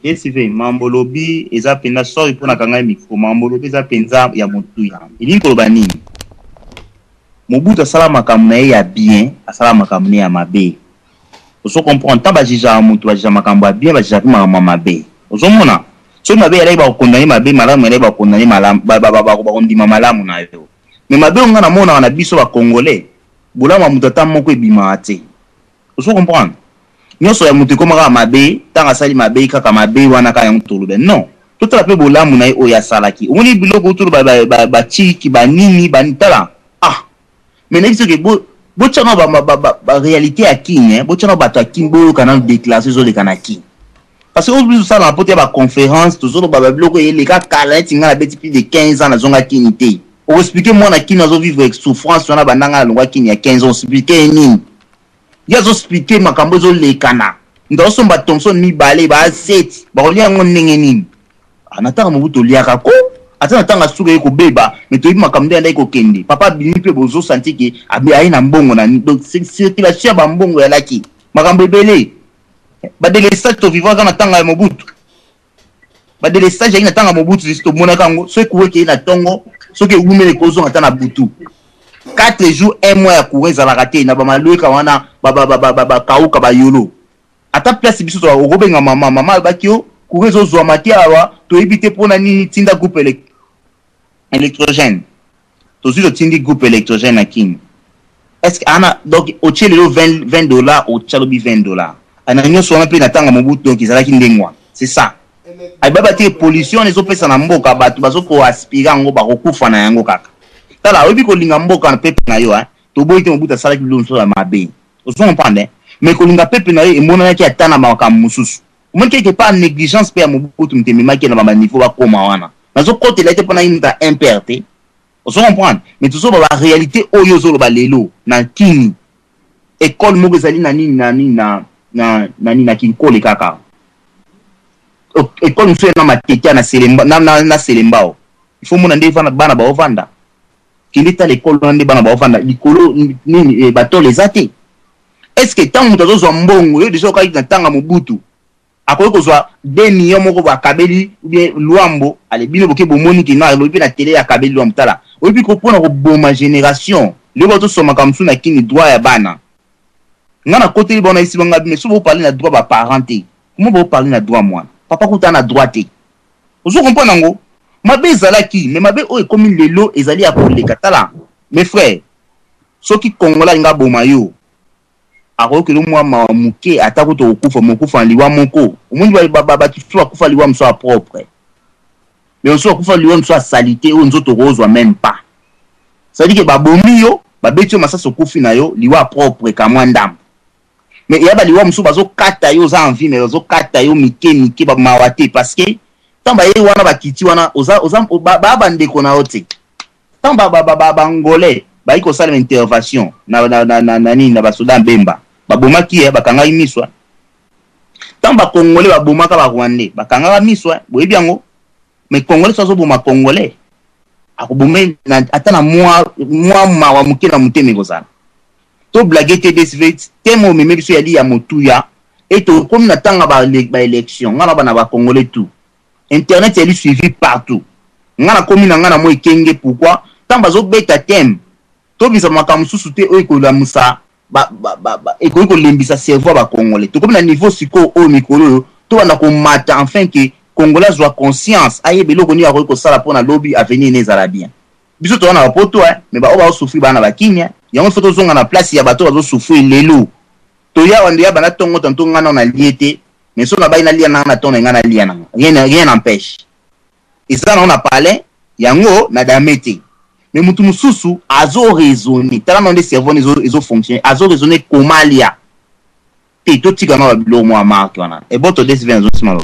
esive mambolobi eza penda sori pona kanga micro mambolobi eza penza ya motuya ili koloba nini Mobutu asala makambo na ye ya bien asala makambo na ya mabe oso comprendre ta bajija mutu bajija makambo ya bien bajija makambo mabe oso mona so mabe yala ba kondani mabe malamu yala ba kondani malamu ba kondima malamu na yo mais mabe onga na mona na biso ba congolais bolama mutu ata moko ebima ate oso comprendre nyonso ya mutu komaka mabe tanga sali mabe kaka mabe wana ka yango tolube non totala pe bolamu na ye oya salaki omoni biloko tolo ba chiki ba nini ba nitala mais n'est-ce que bo tchana ba réalité à qui hein bo tchana ba ta kimbo kana déclarer zo le kanaki parce que au plus ça la pote ba conférence toujours ba bloco et les gars kala tinga la beti plus de 15 ans na zonga kinité on expliquer moi na kin nazo vivre avec souffrance na bandanga longwa kin ya 15 ans expliquer nini ya zo expliquer makambo zo le kana ndo so ba Thomson mi balé ba 7 ba olia ngo ndenge nini anataka Mobutu liaka ko atana tanga suka ko beba mais to ibima kamde ndai ko kende papa bini pe bozo santi ke abi ai na mbongo na donc circulation ba mbongo ya laki makambo ebele ba délestage to vivant kana tanga Mobutu ba délestage ina tanga Mobutu to mona kango so ko ke na tongo so ke umele ko zo atana butu 4 jours 1 mois ya kuweza la raté na ba maluka wana ba kauka ba yolo ata place biso to okobenga mama bakio kuwezo zo matiawa to éviter pona ni tinda groupe électrogène to zo tindi groupe électrogène akini est-ce que ana donc au chelo $20 au chalobi $20 ana nyoso wana pe natanga Mobutu donc izalaki ndengwa c'est ça ay baba te pollution les opesa na mboka batu bazoko aspira ngo ba kokufa na yango kaka tala obi ko linga mboka na pepe na yo to boyi te Mobutu asala ki lonso ya mabe ozo comprendre mais ko linga pepe na yo emona yaki atana makambo mususu moi quelque part négligence pe ya Mobutu mtemema ke na ba niveau ba koma wana nazo côté la te pona inta imperté on se comprendre mais tout ça ba réalité oyo zo ba lelo na kini école moko ezali na nini na kini kole kaka école mso na matete na selemba na selembao il faut mona ndeva na bana ba ovanda kindi ta l'école na ndeba na ba ovanda likolo nini bato les athées est-ce que tant muto zo mbongo yo déjà ka na tanga Mobutu akoki kozwa 2 millions moko ba kabeli ou bien Luambo ale bino boke bomoni ki na lobi na télé ya kabeli Luambo tala obi ko pona ko boma génération le bato soma kamsu na kini droit ya bana ngana côté bona isi banga mais so vous parler na droit ba parenté comment vous parler na droit moi papa kuta na droit te ozo comprendre ngo mabe ezalaki mais mabe o ekomi lelo ezali ya koleka tala mes frères soki kongola nga boma yo akoki lo mwa muke atako to okufa mokufa liwa moko omunyi ba kitu akufa liwa mso propre mais on so akufa liwa mso salité o nzoto rozwa même pas ça dit que ba bomi yo ba betio masasa okufi na yo liwa propre ka mwandam mais ya ba liwa mso bazo kata yo za envie mais bazo kata yo mike ba mawate parce que tamba ye wana ba kiti wana oza ba bandeko na ote tamba ba ngolais ba iko sala intervention na nini na basoda mbemba babomaki ya bakanga imiswa tamba congolais babomaka ba rwandais bakanga miswa boyebi yango mais congolais so boma congolais akobomé atana moi mawa mukela muteme kozana to blague te desvet temo meme biso yali ya motuya et to comme na tanga ba élection ngana bana ba congolais tout internet yali suivi partout ngana komi na ngana mo ikenge pourquoi tamba zo beta thème to bisa makamususu te o ikola musa eko lembisa cerveau ba congolais to comme na niveau siko o mikolo to wana ko mata enfin que congolais soit conscience aye beloko ni ako sala pona lobby avenir nezala bien biso to na poto mais ba oba souffrir bana ba kimia yango faut tozonga na place ya bato bazo souffrir lelo to ya wande ya bana tongo tanto ngana na liete mais so na ba ina lia na tonga ngana lia na rien n'empêche et ça on a parlé yango na damete mais mutu mususu azo raisonner tellement de cerveau ils ont fonctionné azo raisonner comment lia et tout tika na bilo mo marque wana et boto des 20 ans smalo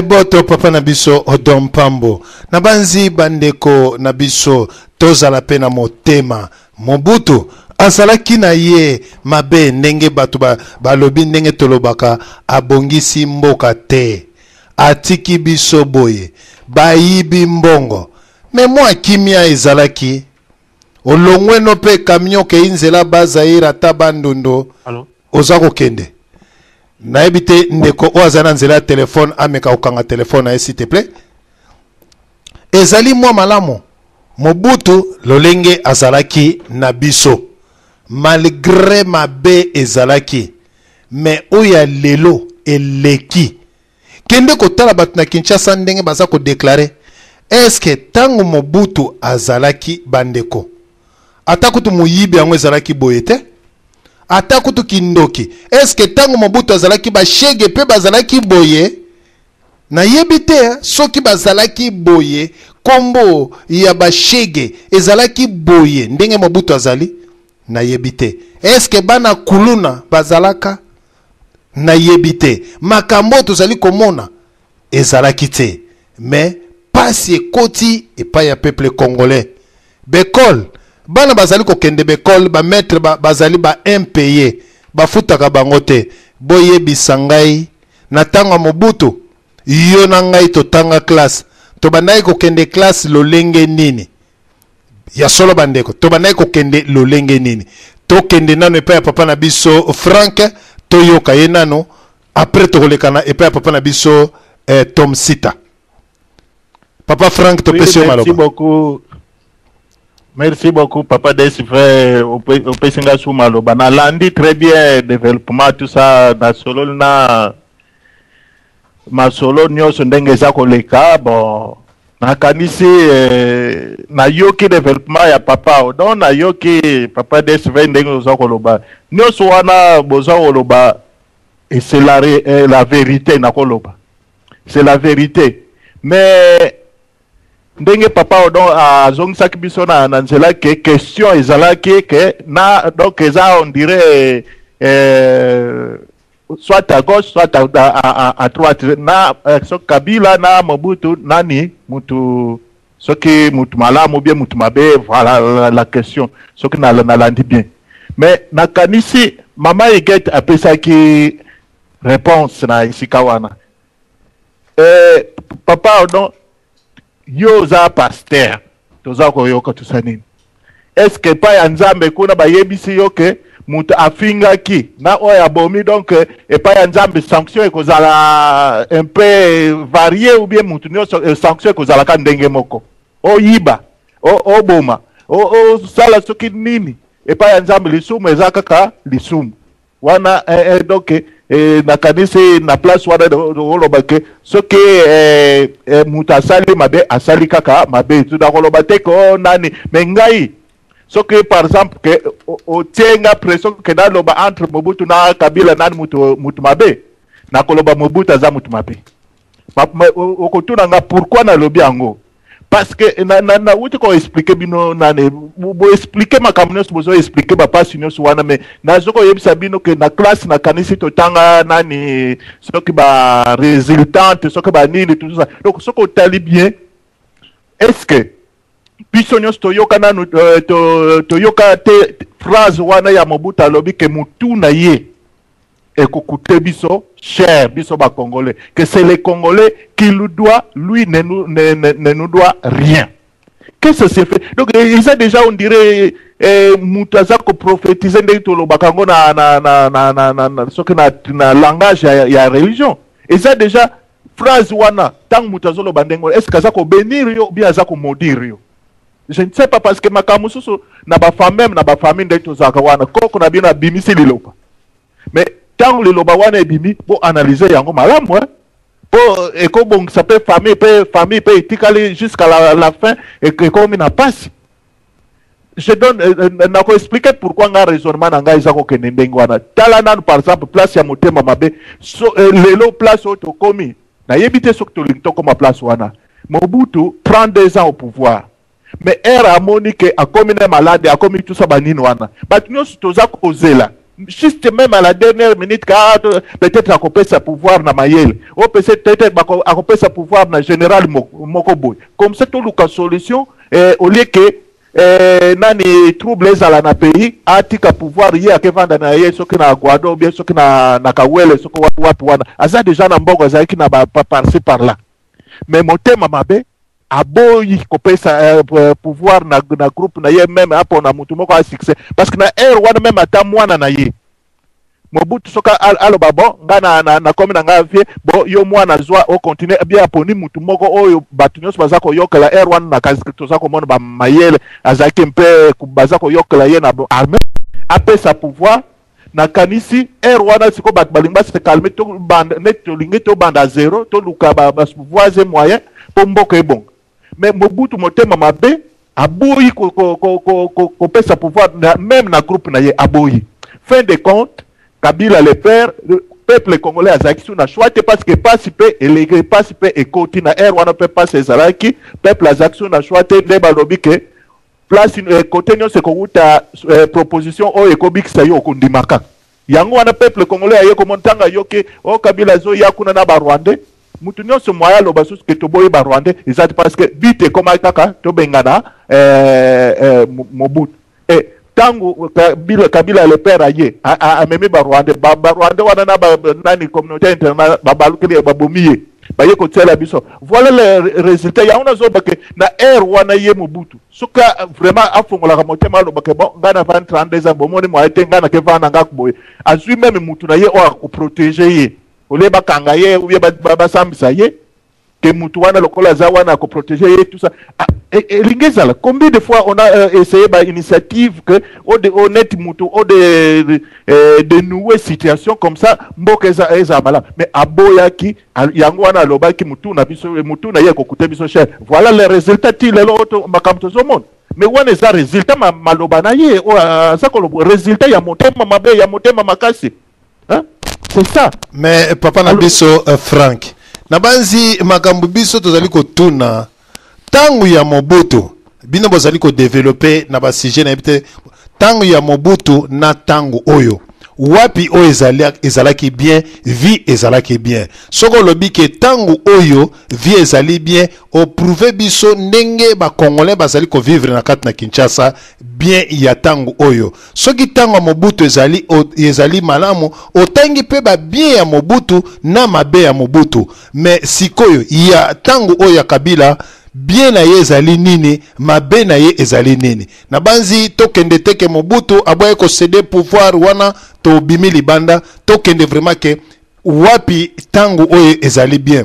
boto papa na biso Odom Pambo na banzi bandeko na biso tozala pe na motema Mobutu azalaki na ye mabe ndenge bato balobi ndenge tolobaka abongisi mboka te atiki biso boye bayibi mbongo me mwa kimia ezalaki olongweno pe camion ke inzela bazaira tabandondo oza kokende nayebi te ndeko o aza na nzela ya telefone ameka kokanga telefone na ye s'il te plaît ezali mwa malamu Mobutu lolenge azalaki na biso malgré mabe ezalaki mais oya lelo eleki kende kotala bato na Kinshasa ndenge baza ko déclarer est-ce que tango Mobutu azalaki bandeko ata kutu muyibi yango ezalaki boye te ata kutu kindoki est-ce que tango Mobutu azalaki bashege pe bazalaki boye na yebite soki bazalaki boye kombo ya bashege ezalaki boye ndenge Mobutu azali na yebite est-ce que bana kuluna bazalaka na yebite makambo tozali komona ezalaki te mais pasi ekoti epai ya peuple congolais bekol bana bazali kokende bekol ba maître bazali ba impayé bafutaka bango te boyebisa ngai na tanga Mobutu yo na ngai totanga classe to bandai kokende classe lolenge nini ya solo bandeko to bandai kokende lolenge nini to kende nano epai ya papa na biso Frank to yoka ye nano après to kolekana epai ya papa na biso Tom Sita papa Frank to pesio maloba. Merci beaucoup papa Desifre au pesinga sou maloba na landi très bien développement tout ça na solo na masolo nyonso ndenge za koleka bon nakanisi na yoki développement ya papa donc na yoki papa Desifre ndenge za koloba nyonso wana boza koloba et c'est la vérité na koloba c'est la vérité mais ndenge papa odon azongisaki biso na nzela ke question ezalaki ke na donc eza on dirait soit à gauche soit à droite na so Kabila na Mobutu nani mutu soki mutu malamu bien mutu mabe voilà la question soki na landi bien mais nakanisi mama Eget apesaki réponse na isikawana papa odon yo za pasteur toza koyoka tusanini est-ce que pa ya nzambe kuna bayebisi yo ke mutu afingaki na oya bomi donc et pa ya nzambe sanction ekozala un peu varié ou bien mutu nyonso sanction ekozala ka ndenge moko oyiba oboma sala soki nini et pa ya nzambe lisumu eza kaka lisumu wana donc nakanisi na place wana oloba ke soki mutu asali mabe asali kaka mabe tuda koloba te ko nani mais ngai soki par exemple ke otienga pression ke naloba entre Mobutu na Kabila nani mutu mabe na koloba Mobutu aza mutu mabe okotuna nga pourquoi nalobi yango parce que na wuti ko expliquer bino nane bo expliquer makambo nyonso bozo expliquer ba passe nyonso wana mais nazoko yebisa bino ke na classe na kanisi totanga nani soki ba résultante soki ba nini tout ça donc soko tali bien est-ce que biso nyonso toyoka nanu toyoka te phrase wana ya Mobutu alobi ke mutu na ye ekokute biso cher biso ba Congolais que c'est les Congolais qui lui doit lui ne nous doit rien. Qu'est-ce que c'est fait? Donc ils ont déjà on dirait mutaza ko prophétiser ndenge to lobakango na soki na langage ya religion. Ils ont déjà phrase wana tant mutazo lo bandengo est-ce que ça ko bénir yo bien ça ko maudire yo. Je ne sais pas parce que makamususu na ba femme même na ba famille ndenge to zaka wana koko na bina bimisi lilopa. Mais tant le loba wana ebimi pour analyser yango malamu et comme ça peut famille peut étiquer jusqu'à la fin et que comme il passe. Je donne, n'a pas expliqué pourquoi un raisonnement n'a pas été fait. Talana, par exemple, place ya motema mabe, lelo place auto komi. Na yebite sok to linto comme place wana. Mobutu prend 2 ans au pouvoir. Mais era monique a commis malade, a commis tout ça banine wana. But nous toza causé là. Juste même à la dernière minute, peut-être à couper sa pouvoir na mayel. Ou peut-être à couper sa pouvoir na général Mokoboy. Comme c'est tout le solution, au lieu que nani troubles à la pays atika pouvoir yé akevanda na yé soki na Guado bien soki na Kawele soki watu wana aza déjà na mbogo aza ki na par-ci par là mais motema mabe aboyi kopesa pouvoir na groupe na yé même apo na mutu moko a succès parce que na wana même ata mwana na yé Mobutu soka aloba bon nga na komi na nga vie bon yo mwana zwa o continue bien aponi mutu moko oyo batu nyonso baza koyokela R1 na kazi toza komona ba mayele azaki mpe baza koyokela ye na armée apesa pouvoir na kanisi R1 siko batu balinga se calmer to banda net to lingi to banda zéro to luka ba pouvoir ze moyen po mboka e bon mais Mobutu motema mabe aboyi ko pesa pouvoir même na groupe na ye aboyi fin de compte Kabila le père, le peuple congolais a zaki na choix parce que participer et les participer et continue R wana peut pas ses alaki peuple a zaki na choix de balobi que place côté nyo se ko uta proposition o ekobik sayo kundimaka yango wana peuple congolais aye ko montanga yoke o Kabila zo yakuna na ba Rwandais mutu nyonso moya lo basus que toboye ba Rwandais ezati parce que bite koma kaka to bengana Mobutu et tangu Kabila le père aye a meme ba Rwanda wana na nani communauté internationale babalukeli babomiye baye ko tsela biso voilà le résultat ya ona zo bake na wana ye Mobutu soka vraiment afongola ka motema lo bake bon ngana 32 ans bomoni mo ete ngana ke vana ngakuboye azui même mutu na ye o ko protéger ye ole bakanga ye ou ba sambisa ye que Moutouana, le Kolazawana, pour protéger et tout ça. Et l'ingézala, combien de fois on a essayé par initiative que, honnête Moutou, de nouer situation comme ça, Mbokeza Ezamala. Mais Aboyaki, Yangwana, Lobaki, Moutou, Moutou, Naya, Kokoute, Biso Cher. Voilà les résultats, il est l'autre, Makamto Zomon. Mais où est le résultat, Malobanaye, ça, le résultat, il y a mon thème, il y a mon thème, Makasi. C'est ça. Mais, Papa Nabiso, Franck. Nabanzi makambu biso tozali kotuna tangu ya Mobutu bino bozali ko développer na ba sujet na bité tangu ya Mobutu na tangu oyo wapi o ezalaki bien vie ezalaki bien soko lobi ke tangu oyo vie ezali bien o prouver biso ndenge ba congolais bazali ko vivre na kati na Kinshasa bien ya tangu oyo soki tangu ya Mobutu ezali malamu otangi pe ba bien ya Mobutu na mabe ya Mobutu mais sikoyo ya tangu oyo ya Kabila bien na ye ezali nini mabe na ye ezali nini na banzi tokende teke Mobutu aboye ko céder pouvoir wana to bimi libanda tokende vraiment ke wapi tangu oyo ezali bien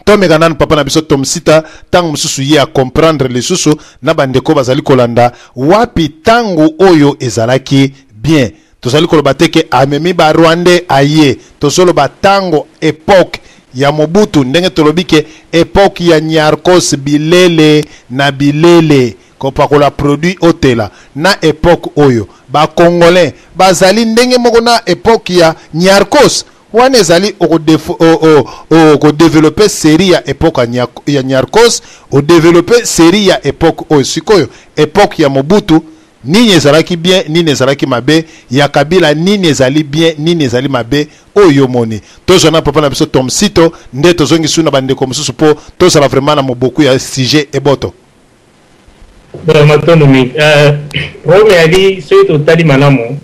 to meganan papa na biso tomsita tangu mususu ye a comprendre les susu na bandeko bazali kolanda wapi tangu oyo ezalaki bien tozali koloba teke amemi ba Rwandais aye tozolo ba tango époque ya Mobutu ndenge tolobike époque ya Nyarkos bilele na bilele kopakola produit otela na époque oyo ba congolais bazali ndenge moko na époque ya Nyarkos wana ezali o développer série ya époque ya Nyarkos o développer série ya époque oyo sikoyo époque ya Mobutu nini ezalaki bien nini ezalaki mabe ya Kabila nini ezali bien nini ezali mabe oyo moni tozona papa na biso tomsito nde tozongi suna bandeko mosusu po tozala vraiment na moboku ya sujet eboto matondo mi problème ali soki totali malamu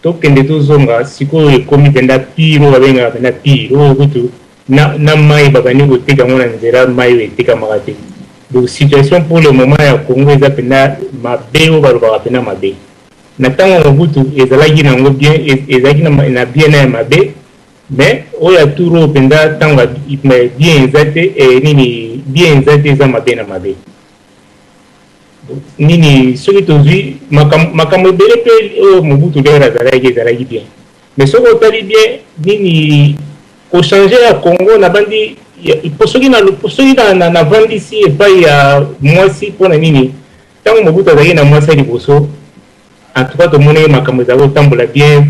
tokende tozonga sikoyo ekomi mpenza pire oyo babengaka mpenza pire oyo kutu na mai babandi koteka yango na nzela mai oyo etekamaka te donc situation pour le moment ya Congo eza mpenza mabe oyo balobaka mpenza mabe na ntango Mobutu ezalaki nango bien ezalaki na bien na ya mabe mais oyo aturo oyo mpenza ntango bien eza te nini bien eza te eza mabe na mabe nini soki tozwi makambo ebele mpe oyo Mobutu lero ezalaki bien mais soki otali bien nini kochange ya Congo na bandi soki na vandisi epai ya mwasi mpona nini ntango mobutu azalaki na mwasi ya liboso en tout cas tomoni makambo ezalaki kotambola bien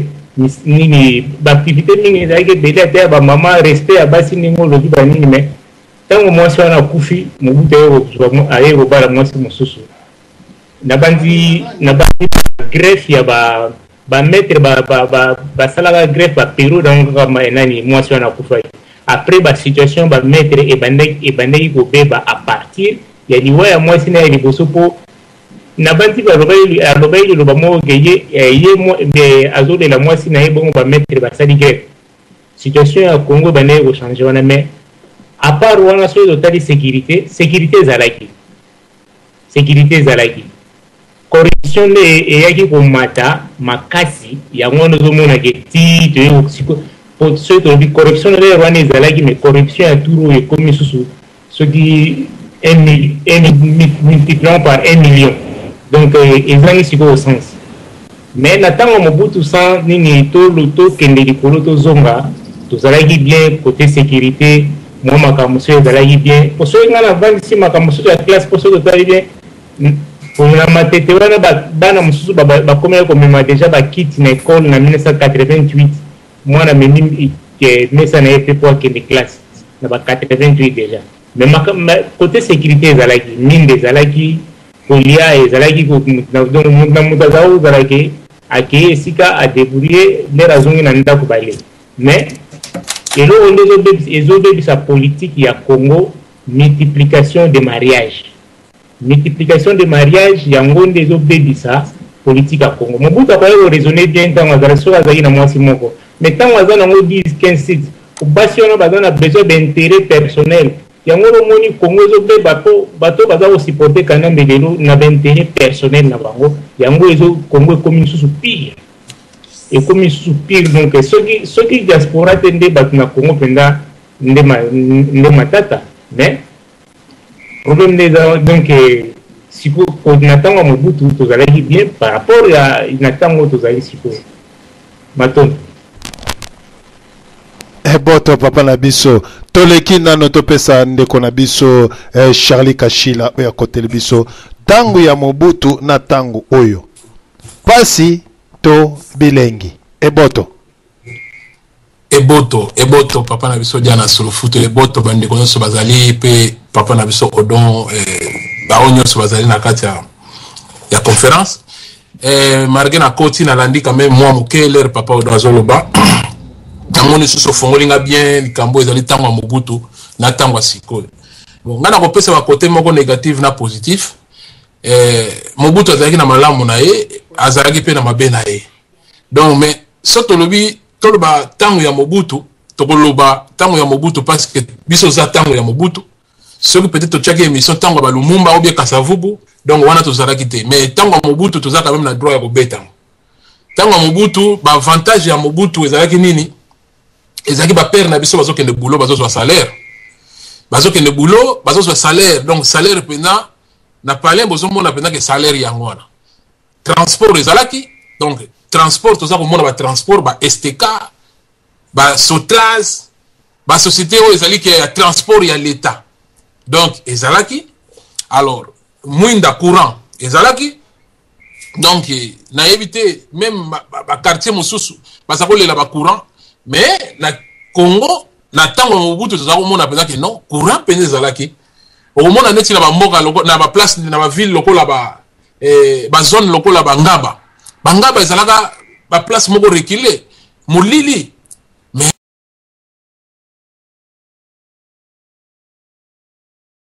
nini baaktivité mingi ezalaki ebele ate ya bamama respect ya basi ndenge olobi banini me ntango mwasi wana akufi mobutu aye kobala mwasi mosusu na bandi greffe ya bamaître basalaka greffe bapero dango kaka nani mwasi wana akufa après basituation bamaître ebandaki kobeba a partir ya liwa ya mwasi na ya liboso mpo na bandi alobaki liloba moko ke ye azolela mwasi na ye bongo bamaître basali greffe situation ya congo ebandaki kochange wana mais à part wana soki totali sécurité ezalaki corruption nde eyaki komata makasi yango wana ozomonaka ti soki tolobi corruption nde wana ezalaki mais corruption ya tour oyo ekomi susu soki multipliant par 1 million donc ezangi sikoyo sens mais na ntango mobutu sans nini tokende likolo tozonga tozalaki bien côté sécurité mwa makambo mosusu ezalaki bien po soki nga na vandisi makambo mosusu ya classe po soki totali bien na matete wana bana mosusu bakomaki komema déjà bakiti na école na 1988 mwana memi mesa na ye mpe po akende classe na ba 88 déjà mais côté sécurité ezalaki minde ezalaki kolia ezalaki na moto azala ozalaki akeye esika adébrouiller ndere azongi na ndako bale mais eloko nde ezobebisa politique ya Congo multiplication de mariage yango nde ezobebisa politique ya Congo mobutu akoki koraisonne bien ntango azala soki azalaki na mwasi moko mais ntango aza nango 10-15 sites basi wana baza na besoin d'intérêt personnel yango omoni Congo ezobeba po bato baza kosupporte kanambe lelo na baintérêt personnel na bango yango Congo ekomi lisusu pire donc soki diaspora te nde bato na Congo mpenza nde matata mais problème nde eza donc sikoyo na ntango ya mobutu tozalaki bien par rapport na ntango tozali sikoyo matondo boto papa na biso toleki nano topesa ndeko na biso Charlie Kashila oyo akoteli biso ntango ya mobutu na ntango oyo pasi to bilengi eboto papa na biso diana solo futu eboto bandeko nyonso bazali pe papa na biso odon bao nyonso bazali na kati ya conférence marge na koti na landi quand même moi mokeler papa odon azoloba namoni suso fongolinga bien likambo ezali ntango ya mobutu na ntango ya sikoyo bon nga na kopesa bakote moko négatif na positif mobutu azalaki na malamu na ye azalaki pe na mabe na ye donc mais so toloba ntango ya mobutu tokoloba ntango ya mobutu parce que biso za ntango ya mobutu soki peut-être totiaki émission ntango ya balumumba obie kasavubu donc wana tozalaki te mais ntango ya mobutu toza quand même na droit ya kobeta ntango ya mobutu baavantage ya mobutu ezalaki nini ezalaki bapere na biso bazokende boulot bazozwa salaire salaire donc salaire mpenza na palin bozomona mpenza ke salaire yango wana transport ezalaki donc transport toza komona batransport STK Sotlas société oyo ezalaki ya transport ya l'état donc ezalaki alors mwinda courant ezalaki donc nayebi te même quartier mosusu baza kolela courant mais na Congo na ntango ya mobutu toza komona mpenza ke non courant mpenza ezalaki okomona neti na bamboka na baplace na baville lokola bazone lokola bangaba ezalaka baplace moko reculé molili